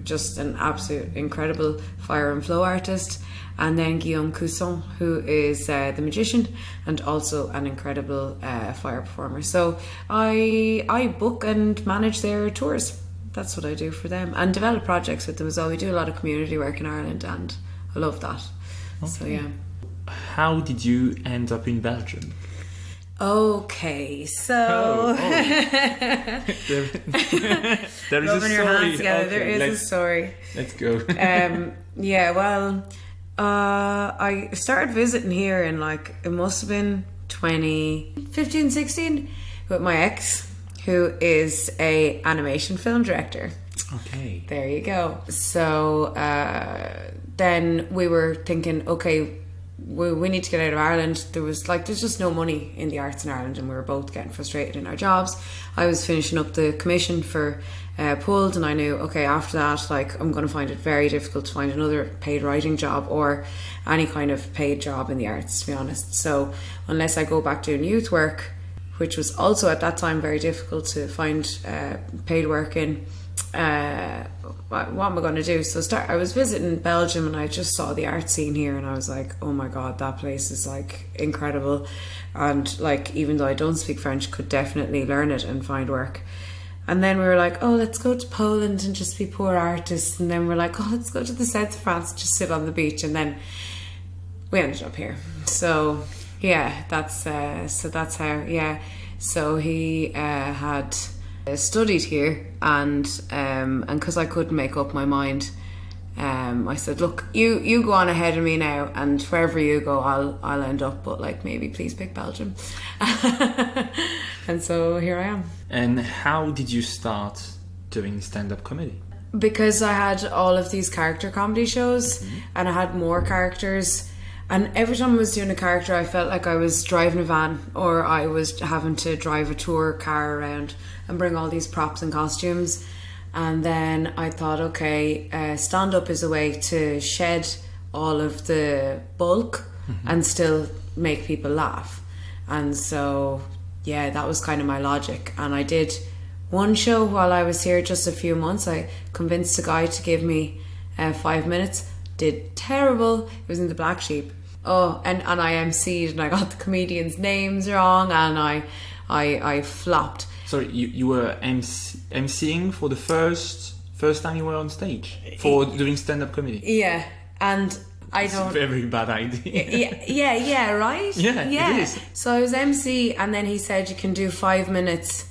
just an absolute incredible fire and flow artist, and then Guillaume Cousson, who is the magician and also an incredible fire performer. So I book and manage their tours. That's what I do for them, and develop projects with them as well. We do a lot of community work in Ireland, and I love that. Okay. So yeah. How did you end up in Belgium? Okay, so there is rubbing your hands together. Okay, there is a story. Let's go. Yeah, well, I started visiting here in, like, it must have been 2015, 16 with my ex, who is a animation film director. Okay. There you go. So then we were thinking, okay, we need to get out of Ireland. There's just no money in the arts in Ireland, and we were both getting frustrated in our jobs. I was finishing up the commission for Pulled, and I knew, okay, after that, like, I'm going to find it very difficult to find another paid writing job or any kind of paid job in the arts, to be honest. So unless I go back doing youth work, which was also at that time very difficult to find paid work in, what am I going to do? So I was visiting Belgium, and I just saw the art scene here, and I was like, oh my god, that place is like incredible. And like, even though I don't speak French, could definitely learn it and find work. And then we were like, oh, let's go to Poland and just be poor artists. And then we're like, oh, let's go to the south of France, just sit on the beach. And then we ended up here. So yeah, that's how, yeah. So he had studied here, and because I couldn't make up my mind, I said, look, you go on ahead of me now, and wherever you go, I'll end up, but like, maybe please pick Belgium. And so here I am. And how did you start doing stand-up comedy? Because I had all of these character comedy shows, and I had more characters, and every time I was doing a character, I felt like I was driving a van, or I was having to drive a tour car around and bring all these props and costumes. And then I thought, okay, stand-up is a way to shed all of the bulk and still make people laugh. And so, yeah, that was kind of my logic. And I did one show while I was here, just a few months. I convinced a guy to give me 5 minutes. Did terrible. It was in the Black Sheep. Oh, and I MC'd, and I got the comedians' names wrong, and I flopped. So you were MCing for the first time you were on stage for doing stand-up comedy? Yeah, and It's a very bad idea. yeah, right? Yeah, it is. So I was MC, and then he said you can do 5 minutes.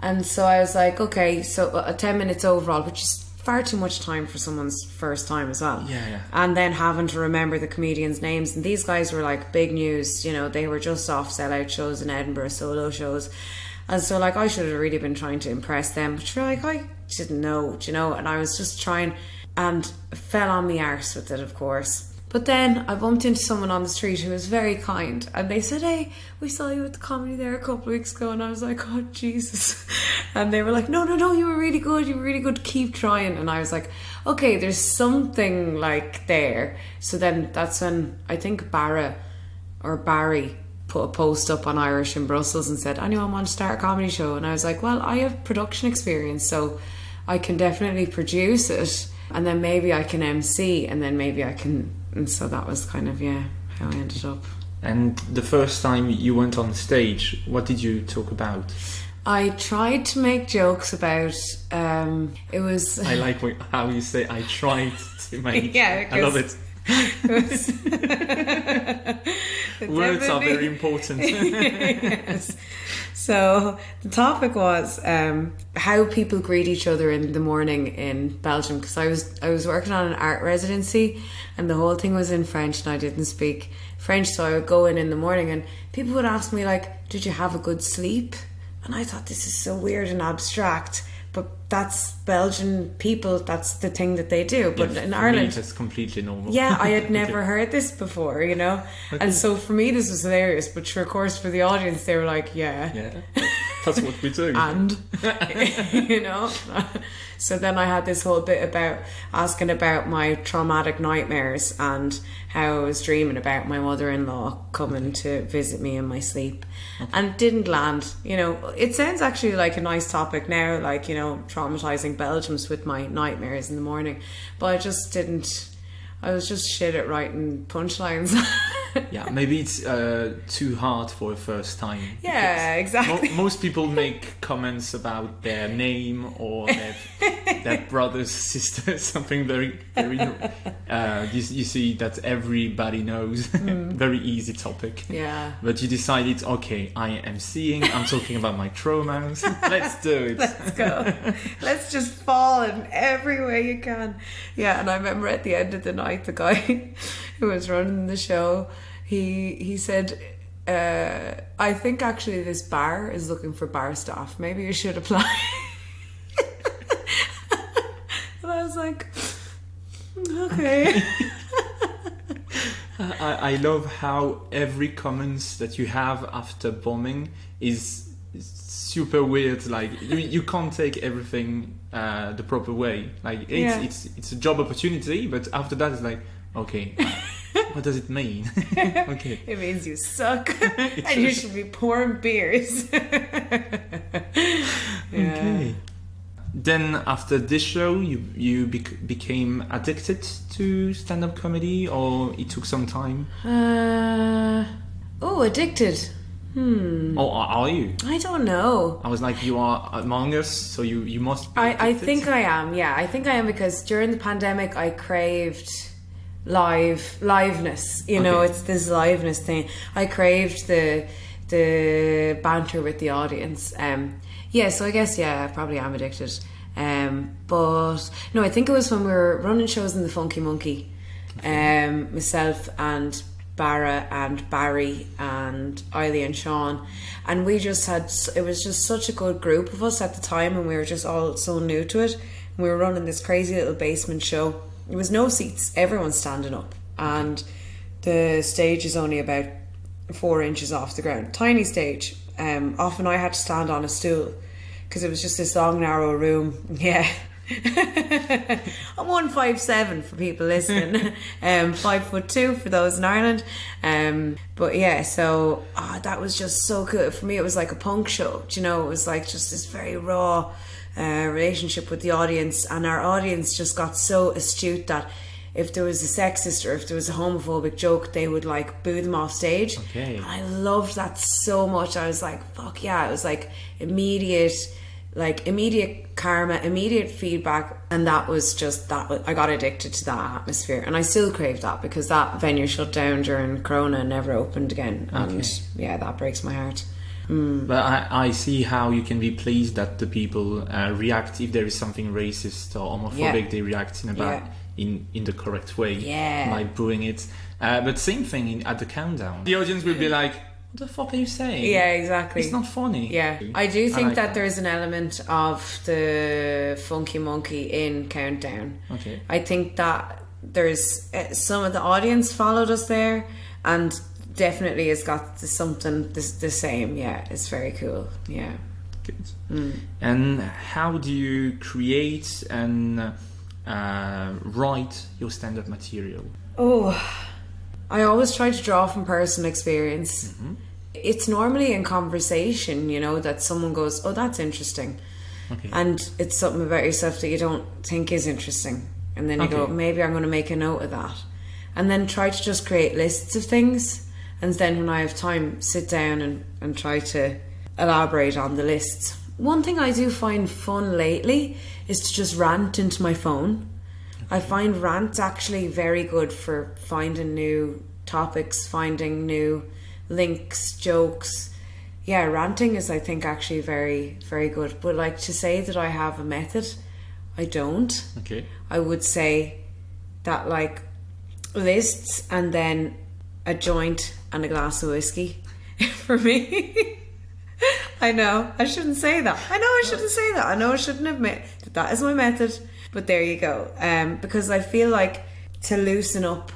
And so I was like, okay, so 10 minutes overall, which is far too much time for someone's first time as well. Yeah. And then having to remember the comedians' names. And these guys were like big news, you know, they were just off sellout shows in Edinburgh, solo shows. And so like, I should have really been trying to impress them. But like, I didn't know, you know, and I was just trying, and fell on the arse with it, of course. But then I bumped into someone on the street who was very kind, and they said, hey, we saw you at the comedy there a couple of weeks ago. And I was like, oh Jesus. And they were like, no, you were really good, keep trying. And I was like, okay, there's something like there. So then that's when I think Barry put a post up on Irish in Brussels and said, anyone want to start a comedy show? And I was like, well, I have production experience, so I can definitely produce it, and then maybe I can MC, and then maybe I can. And so that was kind of, yeah, how I ended up. And the first time you went on stage, what did you talk about? I tried to make jokes about, it was... I like how you say, I tried to make... Yeah, I love it. Words are very important. Yes. So the topic was how people greet each other in the morning in Belgium, because I was working on an art residency, and the whole thing was in French, and I didn't speak French, so I would go in the morning, and people would ask me like, did you have a good sleep? And I thought, this is so weird and abstract, but that's Belgian people, that's the thing that they do. But in Ireland, it's completely normal. Yeah, I had never heard this before, you know. Okay. And so for me this was hilarious, but sure, of course for the audience they were like, yeah, that's what we do. And you know. So then I had this whole bit about asking about my traumatic nightmares and how I was dreaming about my mother-in-law coming to visit me in my sleep. Okay. And didn't land, you know. It sounds actually like a nice topic now, like, you know, traumatizing Belgians with my nightmares in the morning, but I just didn't. I was just shit at writing punchlines. Yeah, maybe it's too hard for a first time. Yeah, exactly. Most people make comments about their name or their brothers, sisters, something very, very. You see that everybody knows. Very easy topic. Yeah. But you decided, okay, I am seeing. I'm talking about my traumas. Let's do it. Let's go. Let's just fall in every way you can. Yeah, and I remember at the end of the night, the guy who was running the show, he said, I think actually this bar is looking for bar staff. Maybe you should apply. And I was like, okay. I love how every comments that you have after bombing is super weird. Like, you can't take everything the proper way. Like, it's a job opportunity, but after that it's like, okay, what does it mean? Okay, it means you suck and you should be pouring beers. Okay. then after this show, you became addicted to stand-up comedy, or it took some time? Addicted. Or are you? I don't know. I was like, you are among us, so you must be addicted. I think I am, yeah. I think I am, because during the pandemic I craved liveness. You know, it's this liveness thing. I craved the banter with the audience. So I guess, I probably am addicted. But no, I think it was when we were running shows in the Funky Monkey. Myself and Barra and Barry and Eiley and Sean, and we just had, it was just such a good group of us at the time, and we were just all so new to it, and we were running this crazy little basement show. There was no seats, everyone's standing up, and the stage is only about 4 inches off the ground, tiny stage. Often I had to stand on a stool because it was just this long narrow room. I'm 1'5'7" for people listening. 5'2" for those in Ireland. But so that was just so good. For me, it was like a punk show. Do you know, it was like just this very raw relationship with the audience, and our audience just got so astute that if there was a sexist or if there was a homophobic joke, they would like boo them off stage. And I loved that so much. I was like, fuck yeah. It was like immediate karma, immediate feedback, and that was just that. I got addicted to that atmosphere, and I still crave that, because that venue shut down during Corona and never opened again. And that breaks my heart. But I see how you can be pleased that the people react if there is something racist or homophobic. They react in the correct way, by booing it. But same thing at the countdown. The audience will be like, what the fuck are you saying? Yeah, exactly. It's not funny. Yeah, I do think that there's an element of the Funky Monkey in Countdown. I think that there's some of the audience followed us there, and definitely has got something the same. Yeah, it's very cool. Yeah. Good. And how do you create and write your stand-up material? I always try to draw from personal experience. It's normally in conversation, you know, that someone goes, oh, that's interesting. And it's something about yourself that you don't think is interesting. And then you go, maybe I'm going to make a note of that. And then try to just create lists of things. And then when I have time, sit down and try to elaborate on the lists. One thing I do find fun lately is to just rant into my phone. I find rants actually very good for finding new topics, finding new links, jokes. Yeah, ranting is, I think, actually very, very good. But like, to say that I have a method, I don't. I would say that like lists and then a joint and a glass of whiskey for me. I know, I shouldn't say that. I know I shouldn't admit that that is my method. But there you go. Because I feel like to loosen up,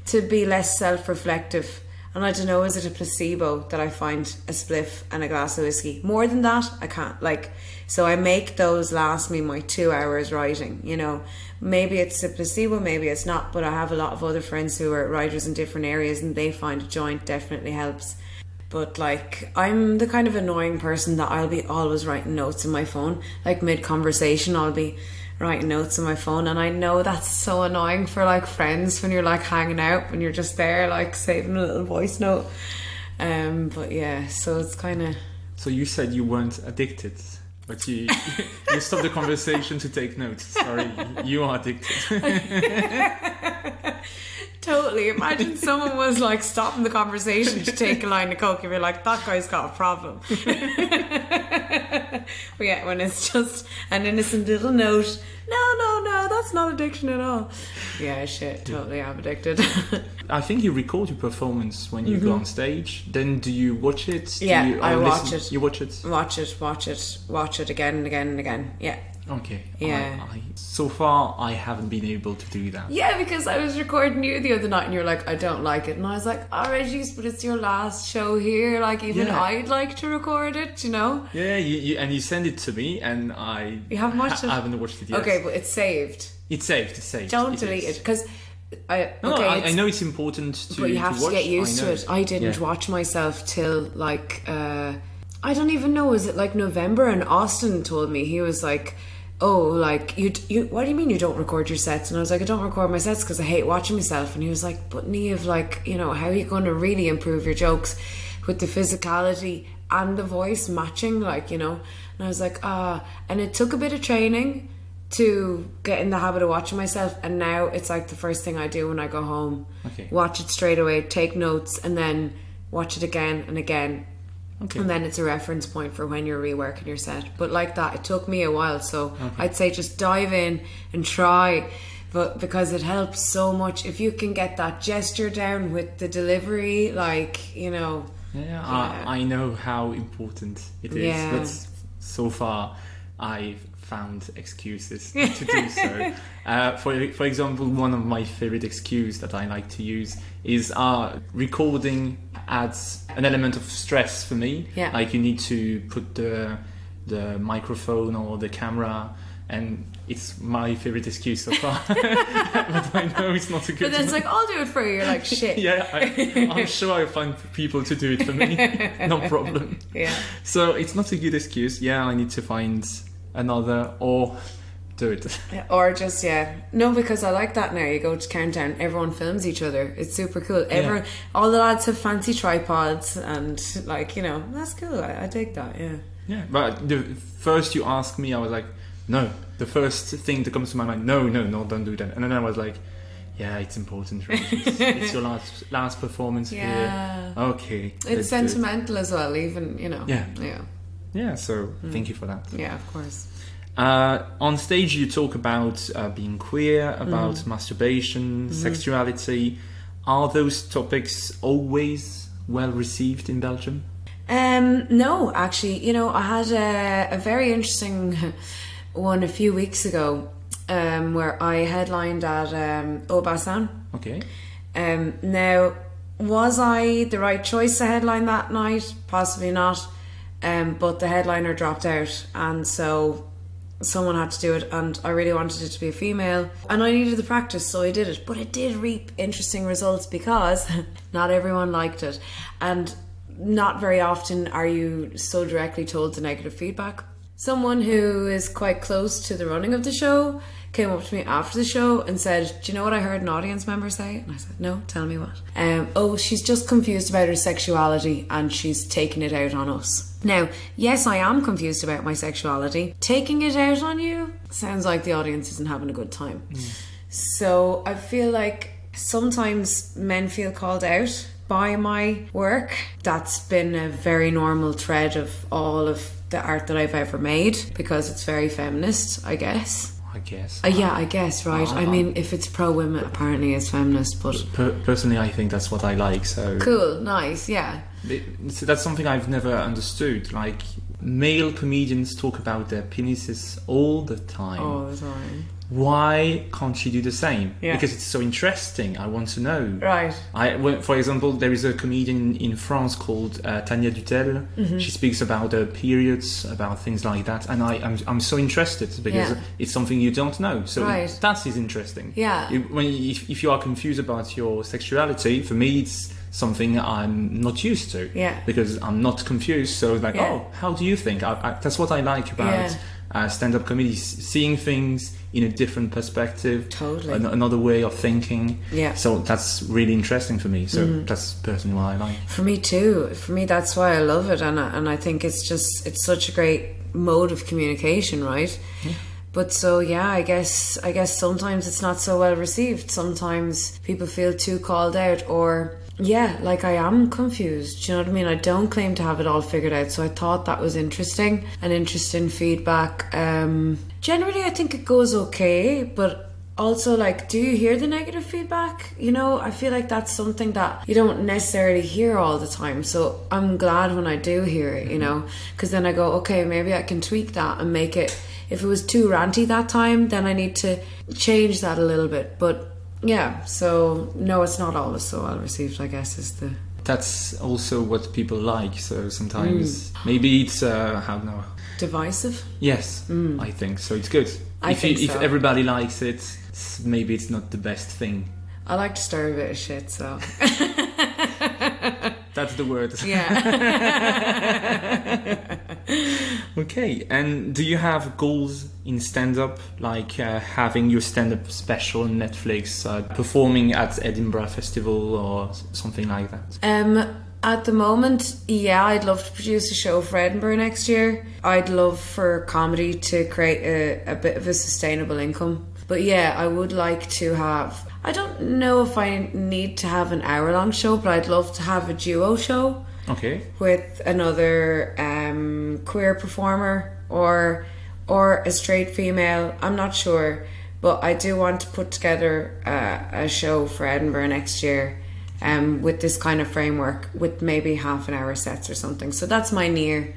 to be less self-reflective, and I don't know, is it a placebo that I find a spliff and a glass of whiskey? More than that, I can't. Like, so I make those last me my 2 hours writing, you know. Maybe it's a placebo, maybe it's not, but I have a lot of other friends who are writers in different areas, and they find a joint definitely helps. But like, I'm the kind of annoying person that I'll be always writing notes in my phone. Like mid-conversation, I'll be writing notes on my phone, and I know that's so annoying for like friends when you're like hanging out, when you're just there like saving a little voice note. But yeah, so it's kind of... So you said you weren't addicted, but you stopped the conversation to take notes. Sorry, you are addicted. Totally. Imagine someone was like stopping the conversation to take a line of coke, and you're like, that guy's got a problem. But yeah, when it's just an innocent little note, no, that's not addiction at all. Yeah, shit, totally am addicted. I think you record your performance when you go on stage. Then do you watch it? I watch it. You watch it? Watch it again and again and again. Yeah. Okay. Yeah. So far, I haven't been able to do that. Yeah, because I was recording you the other night and you're like, I don't like it. And I was like, oh, Regis, but it's your last show here. Like, even I'd like to record it, you know? Yeah, you send it to me, and You haven't watched it? I haven't watched it yet. Okay, but it's saved. It's saved. Don't delete it, because... I know it's important to but you have to to get used to it. I didn't watch myself till like I don't even know, is it like November? And Austin told me, he was like, oh, like, you what do you mean you don't record your sets? And I was like, I don't record my sets because I hate watching myself. And he was like, but Niamh, like, you know, how are you going to really improve your jokes with the physicality and the voice matching, like, you know? And I was like, and it took a bit of training to get in the habit of watching myself, and now it's like the first thing I do when I go home. Okay. Watch it straight away, take notes, and then watch it again and again. Okay. And then it's a reference point for when you're reworking your set. But like that, it took me a while, so I'd say just dive in and try, but because it helps so much if you can get that gesture down with the delivery, like, you know. I know how important it is, but so far I've found excuses to do so. For example, one of my favorite excuses that I like to use is recording adds an element of stress for me. Yeah. Like, you need to put the microphone or the camera, and it's my favorite excuse so far. But I know it's not a good But then it's like, I'll do it for you. You're like, shit. Yeah, I'm sure I'll find people to do it for me. No problem. Yeah. So it's not a good excuse. Yeah, I need to find another, or do it. Or just, no, because I like that now. You go to Countdown, everyone films each other. It's super cool. All the lads have fancy tripods, and, like, you know, that's cool. I dig that. Yeah, but the first you asked me, I was like, no. The first thing that comes to my mind, no, don't do that. And then I was like, yeah, it's important, really. It's your last performance here. Okay. It's sentimental as well, even, you know. Yeah, so thank you for that. Yeah, of course. On stage you talk about being queer, about masturbation, sexuality. Are those topics always well received in Belgium? No, actually, you know, I had a very interesting one a few weeks ago, where I headlined at Au Bassin. Okay. Now, was I the right choice to headline that night? Possibly not. But the headliner dropped out, and so someone had to do it, and I really wanted it to be a female, and I needed the practice, so I did it. But it did reap interesting results because not everyone liked it, and not very often are you so directly told the negative feedback. Someone who is quite close to the running of the show came up to me after the show and said, do you know what I heard an audience member say? And I said, no, tell me what. Oh, she's just confused about her sexuality and she's taking it out on us. Now, yes, I am confused about my sexuality. Taking it out on you sounds like the audience isn't having a good time. So I feel like sometimes men feel called out by my work. That's been a very normal thread of all of the art that I've ever made, because it's very feminist, I guess. I guess. I guess, right. I mean, if it's pro-women, apparently it's feminist, but... Personally, I think that's what I like, so... Cool, nice, yeah. So that's something I've never understood. Like, male comedians talk about their penises all the time. All the time. Why can't you do the same? Yeah. Because it's so interesting. I want to know. Right. For example, there is a comedian in France called Tania Dutel. She speaks about her periods, about things like that, and I'm so interested because it's something you don't know. So that is interesting. Yeah. If you are confused about your sexuality, for me it's something I'm not used to. Yeah. Because I'm not confused. So like, oh, how do you think? That's what I like about stand-up comedy, seeing things in a different perspective, totally another way of thinking. Yeah. So that's really interesting for me. So that's personally what I like. For me too. For me, that's why I love it, and I think it's such a great mode of communication, right? Yeah. But so I guess sometimes it's not so well received. Sometimes people feel too called out, or like I am confused. Do you know what I mean? I don't claim to have it all figured out. So I thought that was interesting, and interesting feedback. Generally, I think it goes okay, but also, like, do you hear the negative feedback? You know, I feel like that's something that you don't necessarily hear all the time. So I'm glad when I do hear it, you know, because then I go, okay, maybe I can tweak that and make it. If it was too ranty that time, then I need to change that a little bit. But so no, it's not always so well received, I guess, is the... That's also what people like. So sometimes maybe it's divisive. Yes, I think so. It's good. If everybody likes it, maybe it's not the best thing. I like to stir a bit of shit, so that's the word. Yeah. Okay, and do you have goals in stand-up, like having your stand-up special on Netflix, performing at Edinburgh Festival or something like that? At the moment, yeah, I'd love to produce a show for Edinburgh next year. I'd love for comedy to create a bit of a sustainable income. But yeah, I would like to have... I don't know if I need to have an hour-long show, but I'd love to have a duo show. Okay. With another queer performer or a straight female. I'm not sure. But I do want to put together a show for Edinburgh next year. With this kind of framework, with maybe half-an-hour sets or something. So that's my near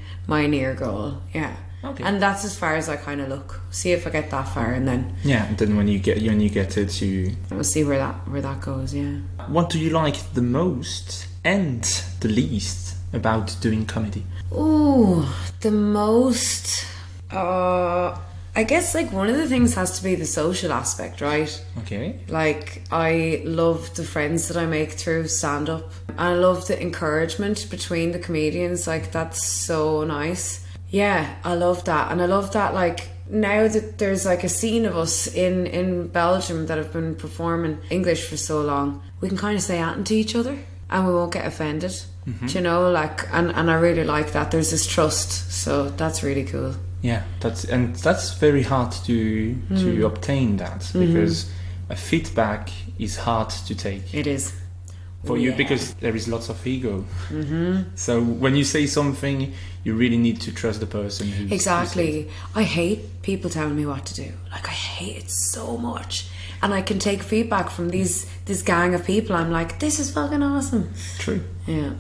goal. Yeah. Okay. And that's as far as I kind of look. See if I get that far, and then and then when you get it, we'll see where that goes. Yeah. What do you like the most and the least about doing comedy? Ooh, the most. I guess like one of the things has to be the social aspect, right? Okay. Like I love the friends that I make through stand-up. I love the encouragement between the comedians. Like that's so nice. Yeah, I love that. And I love that like now that there's like a scene of us in Belgium that have been performing English for so long, we can kind of say anything to each other and we won't get offended. Do you know, like, and I really like that. There's this trust, so that's really cool. Yeah, that's very hard to obtain that, because a feedback is hard to take. It is. For you, because there is lots of ego. So when you say something, you really need to trust the person who... Exactly. I hate people telling me what to do. Like, I hate it so much. And I can take feedback from this gang of people. I'm like, this is fucking awesome. True. Yeah.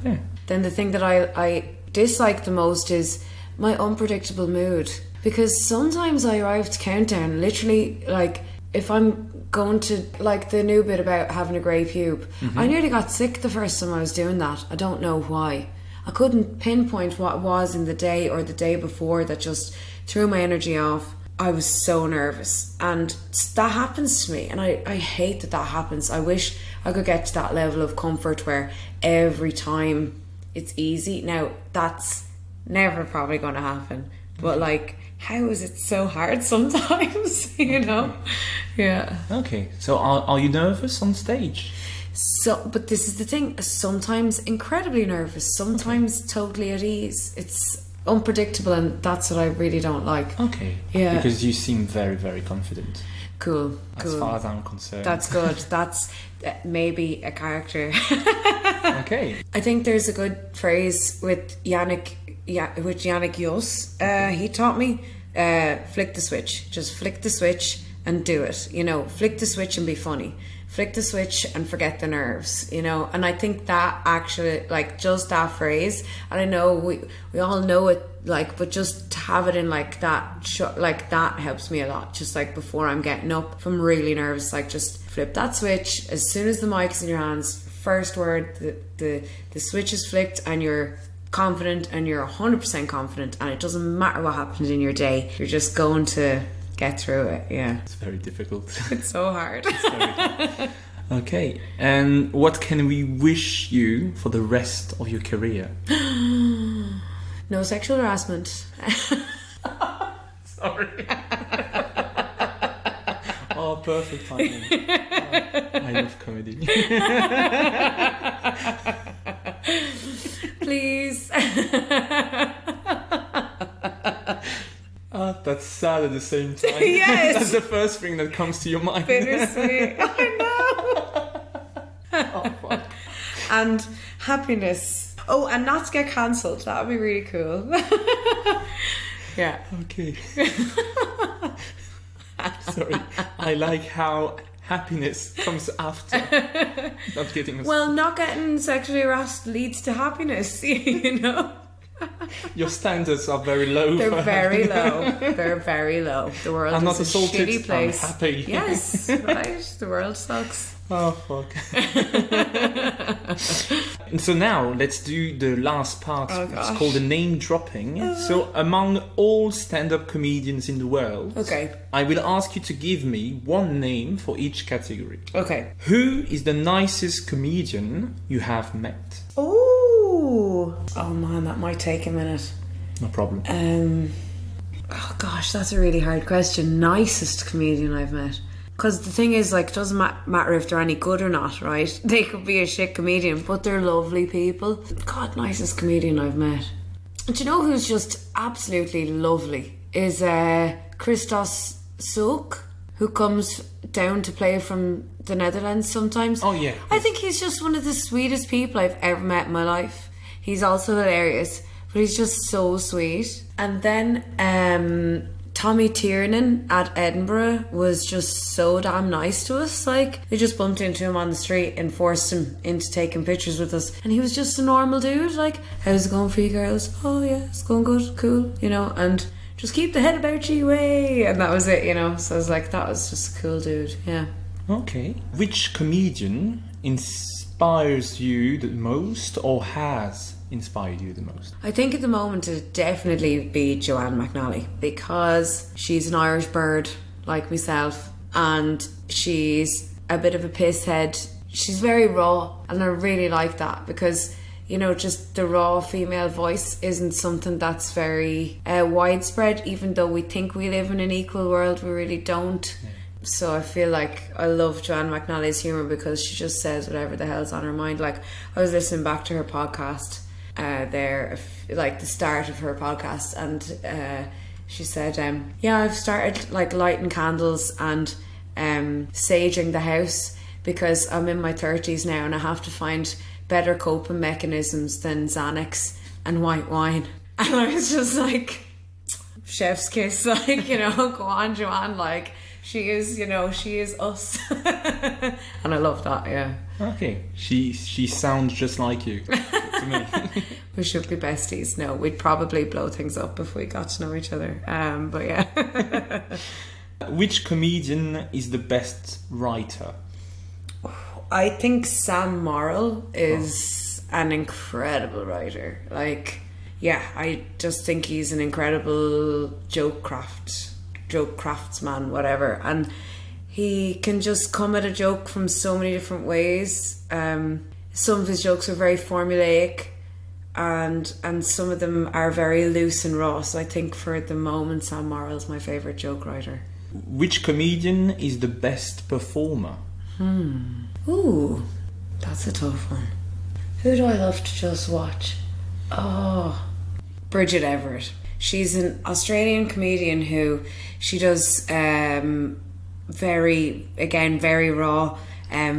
Then the thing that I dislike the most is my unpredictable mood. Because sometimes I arrive to countdown, literally, like, if I'm going to, like the new bit about having a grey pube, I nearly got sick the first time I was doing that. I don't know why. I couldn't pinpoint what it was in the day or the day before that just threw my energy off. I was so nervous, and that happens to me, and I hate that happens. I wish I could get to that level of comfort where every time it's easy. Now that's never probably going to happen, but like, how is it so hard sometimes? You know? Yeah. Okay, so are you nervous on stage? So, but this is the thing, sometimes incredibly nervous, sometimes totally at ease. It's unpredictable, and that's what I really don't like. Okay. Yeah. Because you seem very, very confident. Cool. As far as I'm concerned. That's good. That's maybe a character. Okay. I think there's a good phrase with Yannick Jos. He taught me, flick the switch. Just flick the switch and do it. You know, flick the switch and be funny. Flick the switch and forget the nerves, you know. And I think that actually, like, just that phrase, and I know we all know it, like, but just to have it in like that, like that helps me a lot. Just like before I'm getting up, if I'm really nervous, like just flip that switch as soon as the mic's in your hands. First word, the switch is flicked, and you're confident, and you're 100% confident, and it doesn't matter what happens in your day. You're just going to get through it. Yeah, it's very difficult. It's so hard. Okay, and what can we wish you for the rest of your career? No sexual harassment. Sorry. Oh, perfect timing. Oh, I love comedy. Please. That's sad at the same time. Yes. That's the first thing that comes to your mind. Bittersweet. I know. Oh, fuck. And happiness. Oh, and not to get cancelled. That would be really cool. Yeah. Okay. Sorry. I like how happiness comes after not getting... Well, not getting sexually harassed leads to happiness, you know? Your standards are very low. They're very low. They're very low. The world I'm is not a assaulted, shitty place. I'm happy. Yes, right. The world sucks. Oh, fuck. And so now let's do the last part. Oh, it's called the name dropping. So among all stand-up comedians in the world, okay, I will ask you to give me one name for each category. Okay. Who is the nicest comedian you have met? Oh man, that might take a minute. No problem. Oh gosh, that's a really hard question. Nicest comedian I've met. Because the thing is, like, it doesn't matter if they're any good or not, right? They could be a shit comedian, but they're lovely people. God, nicest comedian I've met. Do you know who's just absolutely lovely? Is Christos Souk, who comes down to play from the Netherlands sometimes. Oh yeah. I think he's just one of the sweetest people I've ever met in my life. He's also hilarious, but he's just so sweet. And then Tommy Tiernan at Edinburgh was just so damn nice to us. Like, they just bumped into him on the street and forced him into taking pictures with us, and he was just a normal dude. Like, how's it going for you girls? Oh yeah, it's going good, cool, you know, and just keep the head about you way. And that was it, you know. So I was like, that was just a cool dude. Yeah. Okay. Which comedian inspires you the most, or has inspired you the most? I think at the moment it'd definitely be Joanne McNally, because she's an Irish bird like myself, and she's a bit of a piss head. She's very raw, and I really like that, because, you know, just the raw female voice isn't something that's very widespread, even though we think we live in an equal world, we really don't. Yeah. So I feel like I love Joanne McNally's humour, because she just says whatever the hell's on her mind. Like, I was listening back to her podcast there, like the start of her podcast, and she said, yeah, I've started like lighting candles and saging the house, because I'm in my 30s now and I have to find better coping mechanisms than Xanax and white wine. And I was just like, chef's kiss, like, you know, go on Joanne, like, she is, you know, she is us. And I love that, yeah. Okay, she sounds just like you to me. We should be besties. No, we'd probably blow things up if we got to know each other. But yeah. Which comedian is the best writer? I think Sam Morrill is an incredible writer. Like, yeah, I just think he's an incredible joke craftsman, whatever. And he can just come at a joke from so many different ways. Some of his jokes are very formulaic, and some of them are very loose and raw. So I think for the moment, Sam Morrill is my favourite joke writer. Which comedian is the best performer? Ooh, that's a tough one. Who do I love to just watch? Oh, Bridget Everett. She's an Australian comedian who she does very raw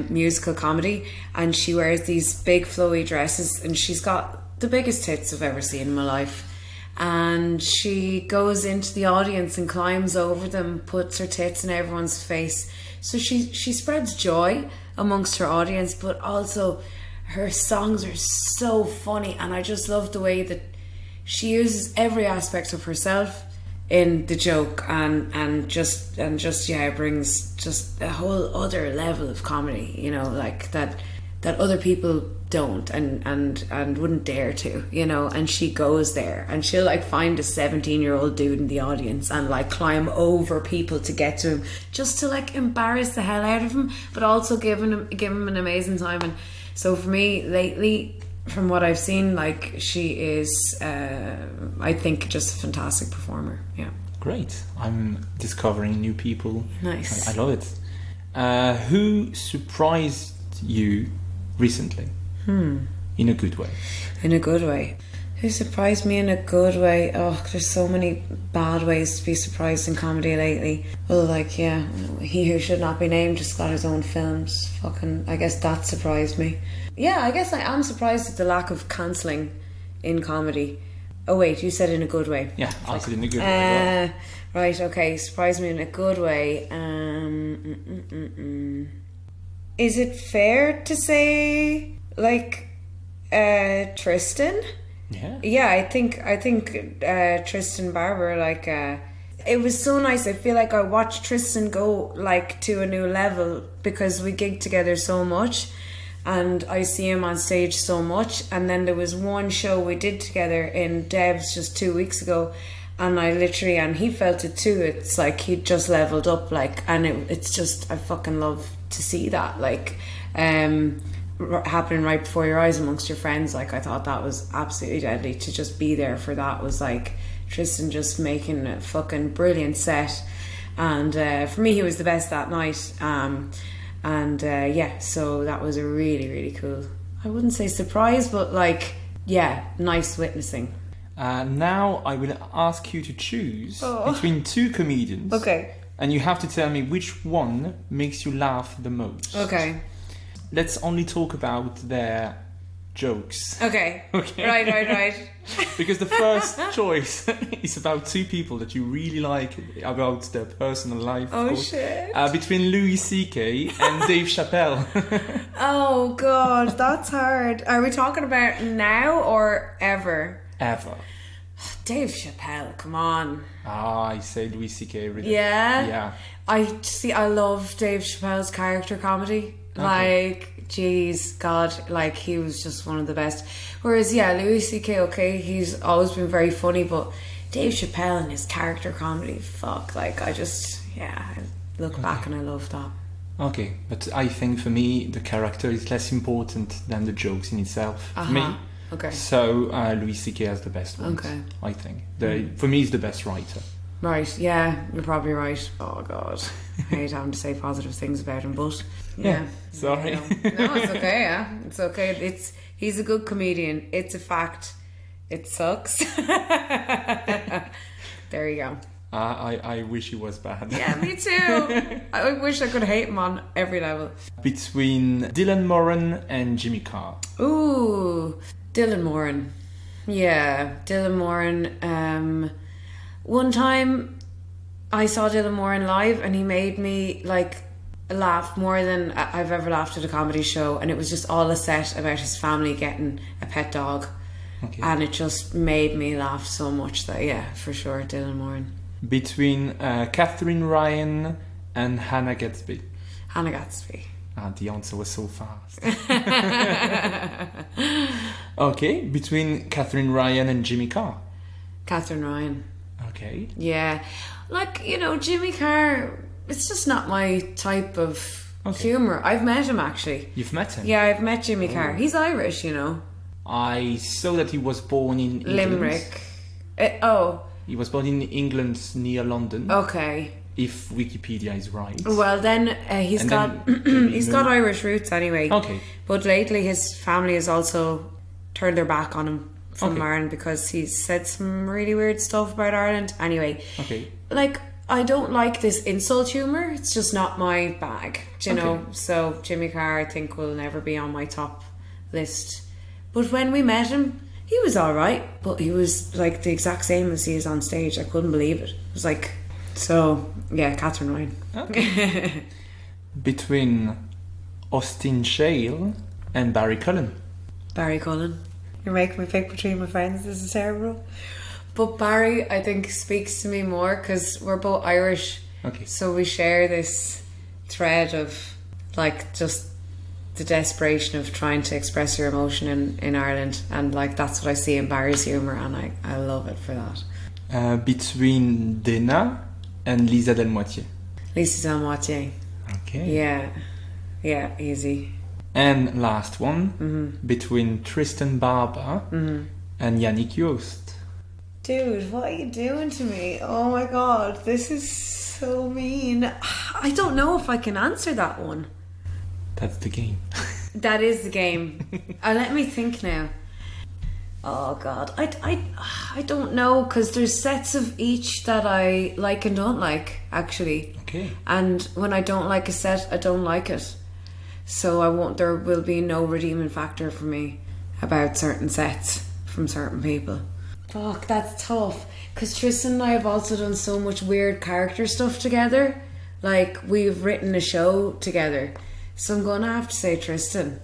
musical comedy, and she wears these big flowy dresses, and she's got the biggest tits I've ever seen in my life. And she goes into the audience and climbs over them, puts her tits in everyone's face. So she spreads joy amongst her audience, but also her songs are so funny, and I just love the way that she uses every aspect of herself in the joke, and just yeah, it brings just a whole other level of comedy, you know, like that other people don't and wouldn't dare to, you know. And she goes there and she'll like find a 17-year-old dude in the audience and like climb over people to get to him, just to like embarrass the hell out of him, but also give him an amazing time. And so for me lately, from what I've seen, like, she is I think just a fantastic performer. Yeah. Great. I'm discovering new people. Nice. I love it. Who surprised you recently? In a good way. In a good way. Who surprised me in a good way? Oh, there's so many bad ways to be surprised in comedy lately. Well, like, yeah, he who should not be named just got his own films. Fucking, I guess that surprised me. Yeah, I guess I am surprised at the lack of cancelling in comedy. Oh wait, you said in a good way. Yeah, I said in a good way. Right, okay, surprised me in a good way. Is it fair to say, like, Tristan? Yeah, I think Tristan Barber, like, it was so nice. I feel like I watched Tristan go like to a new level, because we gig together so much and I see him on stage so much. And then there was one show we did together in Devs just 2 weeks ago, and and he felt it too. It's like he'd just leveled up, like, and it's just, I fucking love to see that, like, happening right before your eyes amongst your friends. Like, I thought that was absolutely deadly. To just be there for that was like Tristan just making a fucking brilliant set. And for me, he was the best that night. So that was a really, really cool, I wouldn't say surprise, but like, yeah, nice witnessing. Now I will ask you to choose between two comedians. Okay. And you have to tell me which one makes you laugh the most. Okay. Let's only talk about their jokes. Okay. Right. Because the first choice is about two people that you really like, about their personal life. Oh, shit. Between Louis C.K. and Dave Chappelle. Oh, God, that's hard. Are we talking about now or ever? Ever. Dave Chappelle, come on. I say Louis C.K. really. Yeah? Yeah. I love Dave Chappelle's character comedy. Okay. Like, geez, God, like, he was just one of the best. Whereas, yeah, Louis C.K., okay, he's always been very funny, but Dave Chappelle and his character comedy, fuck, like, I look back and I love that. Okay, but I think for me, the character is less important than the jokes in itself. For me. Okay. So, Louis C.K. has the best ones, okay. I think. For me, he's the best writer. Right, yeah, you're probably right. Oh, God. I hate having to say positive things about him, but yeah. Sorry. No, it's okay, yeah. It's okay. He's a good comedian. It's a fact. It sucks. There you go. I wish he was bad. Yeah, me too. I wish I could hate him on every level. Between Dylan Moran and Jimmy Carr. Ooh, Dylan Moran. Yeah, Dylan Moran. One time I saw Dylan Moran live and he made me like laugh more than I've ever laughed at a comedy show, and it was just all a set about his family getting a pet dog. Okay. And it just made me laugh so much that, yeah, for sure, Dylan Moran. Between Catherine Ryan and Hannah Gadsby. Hannah Gadsby. The answer was so fast. Okay, between Catherine Ryan and Jimmy Carr. Catherine Ryan. Okay. Yeah. Like, Jimmy Carr, it's just not my type of humour. I've met him, actually. You've met him? Yeah, I've met Jimmy Carr. He's Irish, I saw that he was born in England. Limerick. He was born in England near London. Okay. If Wikipedia is right. Well, then he's got Irish roots anyway. Okay. But lately his family has also turned their back on him from Ireland because he's said some really weird stuff about Ireland. Anyway. Okay. Like, I don't like this insult humour. It's just not my bag. Do you know? So Jimmy Carr, I think, will never be on my top list. But when we met him, he was alright, but he was like the exact same as he is on stage. I couldn't believe it. It was like, so yeah, Catherine Ryan. Okay. Between Austin Shale and Barry Cullen. Barry Cullen. You're making me pick between my friends. This is terrible. But Barry, I think, speaks to me more because we're both Irish. Okay. So we share this thread of like just the desperation of trying to express your emotion in Ireland, and like that's what I see in Barry's humour, and I love it for that. Between Dana and Lisa Delmoitier. Lisa Delmoitier. Okay. Yeah, easy. And last one, between Tristan Barber and Yannick Joost. Dude, what are you doing to me? Oh my God, this is so mean. I don't know if I can answer that one. That's the game. That is the game. Let me think now. Oh God, I don't know, because there's sets of each that I like and don't like, actually. Okay. And when I don't like a set, I don't like it. So there will be no redeeming factor for me about certain sets from certain people. Fuck, that's tough. Because Tristan and I have also done so much weird character stuff together. Like, we've written a show together. So I'm going to have to say Tristan.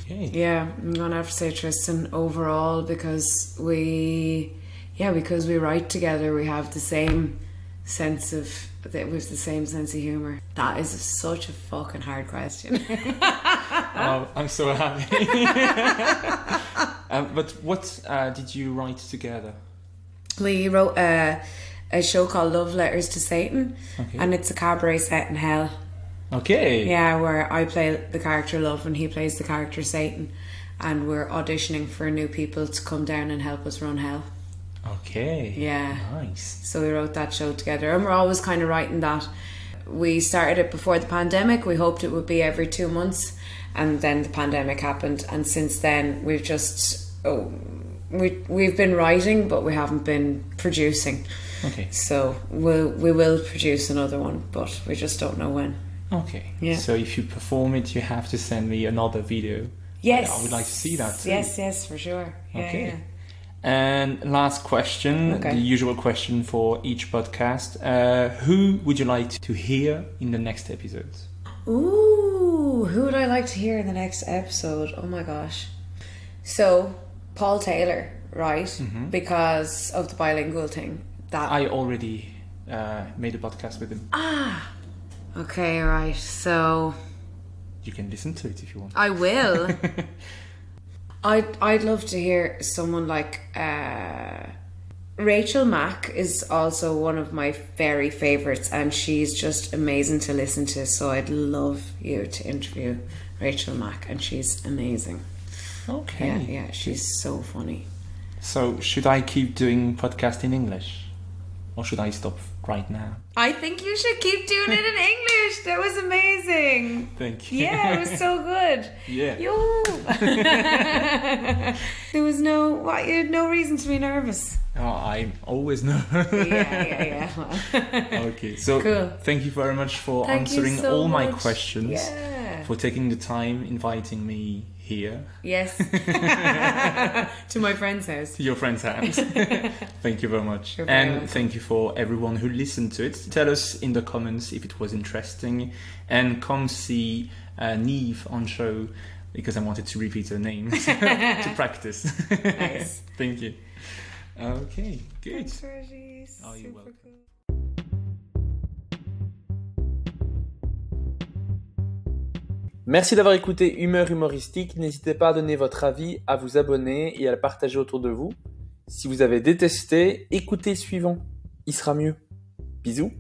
Okay. Yeah, I'm going to have to say Tristan overall because we write together. We have the same sense of humour. That is such a fucking hard question. Oh, I'm so happy. But what did you write together? We wrote a show called Love Letters to Satan, and it's a cabaret set in hell. Okay. Yeah, where I play the character Love and he plays the character Satan, and we're auditioning for new people to come down and help us run hell. Okay. Yeah. Nice. So we wrote that show together, and we're always kind of writing that. We started it before the pandemic. We hoped it would be every 2 months, and then the pandemic happened, and since then we've just we've been writing, but we haven't been producing. Okay. So we will produce another one, but we just don't know when. Okay. Yeah. So if you perform it, you have to send me another video. Yes. I would like to see that too. Yes, for sure. Yeah, Okay. yeah. And last question, Okay. the usual question for each podcast. Who would you like to hear in the next episodes? Ooh, who would I like to hear in the next episode? Oh my gosh. So, Paul Taylor, right? Because of the bilingual thing. That I already made a podcast with him. Okay, right. So You can listen to it if you want. I will. I'd love to hear someone like Rachel Mack is also one of my very favourites, and she's just amazing to listen to. So I'd love you to interview Rachel Mack, and she's amazing. Okay. Yeah, she's so funny. So should I keep doing podcast in English? Or should I stop right now? I think you should keep doing it in English. That was amazing. Thank you. Yeah, it was so good. Yeah. Yo. There was you had no reason to be nervous. Oh, I'm always nervous. Yeah. Okay, so Cool. thank you very much for Thank you answering so all my much. questions. Yeah. For taking the time, inviting me here. Yes. To my friend's house. To your friend's house. Thank you very much. You're very And welcome. thank you for everyone who listened to it. Tell us in the comments if it was interesting. And come see Niamh on show, because I wanted to repeat her name to practice. Nice. Thank you. Okay, good. Thanks, Reggie. Oh, you're Super welcome. cool. Merci d'avoir écouté Humeur humoristique. N'hésitez pas à donner votre avis, à vous abonner et à le partager autour de vous. Si vous avez détesté, écoutez le suivant. Il sera mieux. Bisous.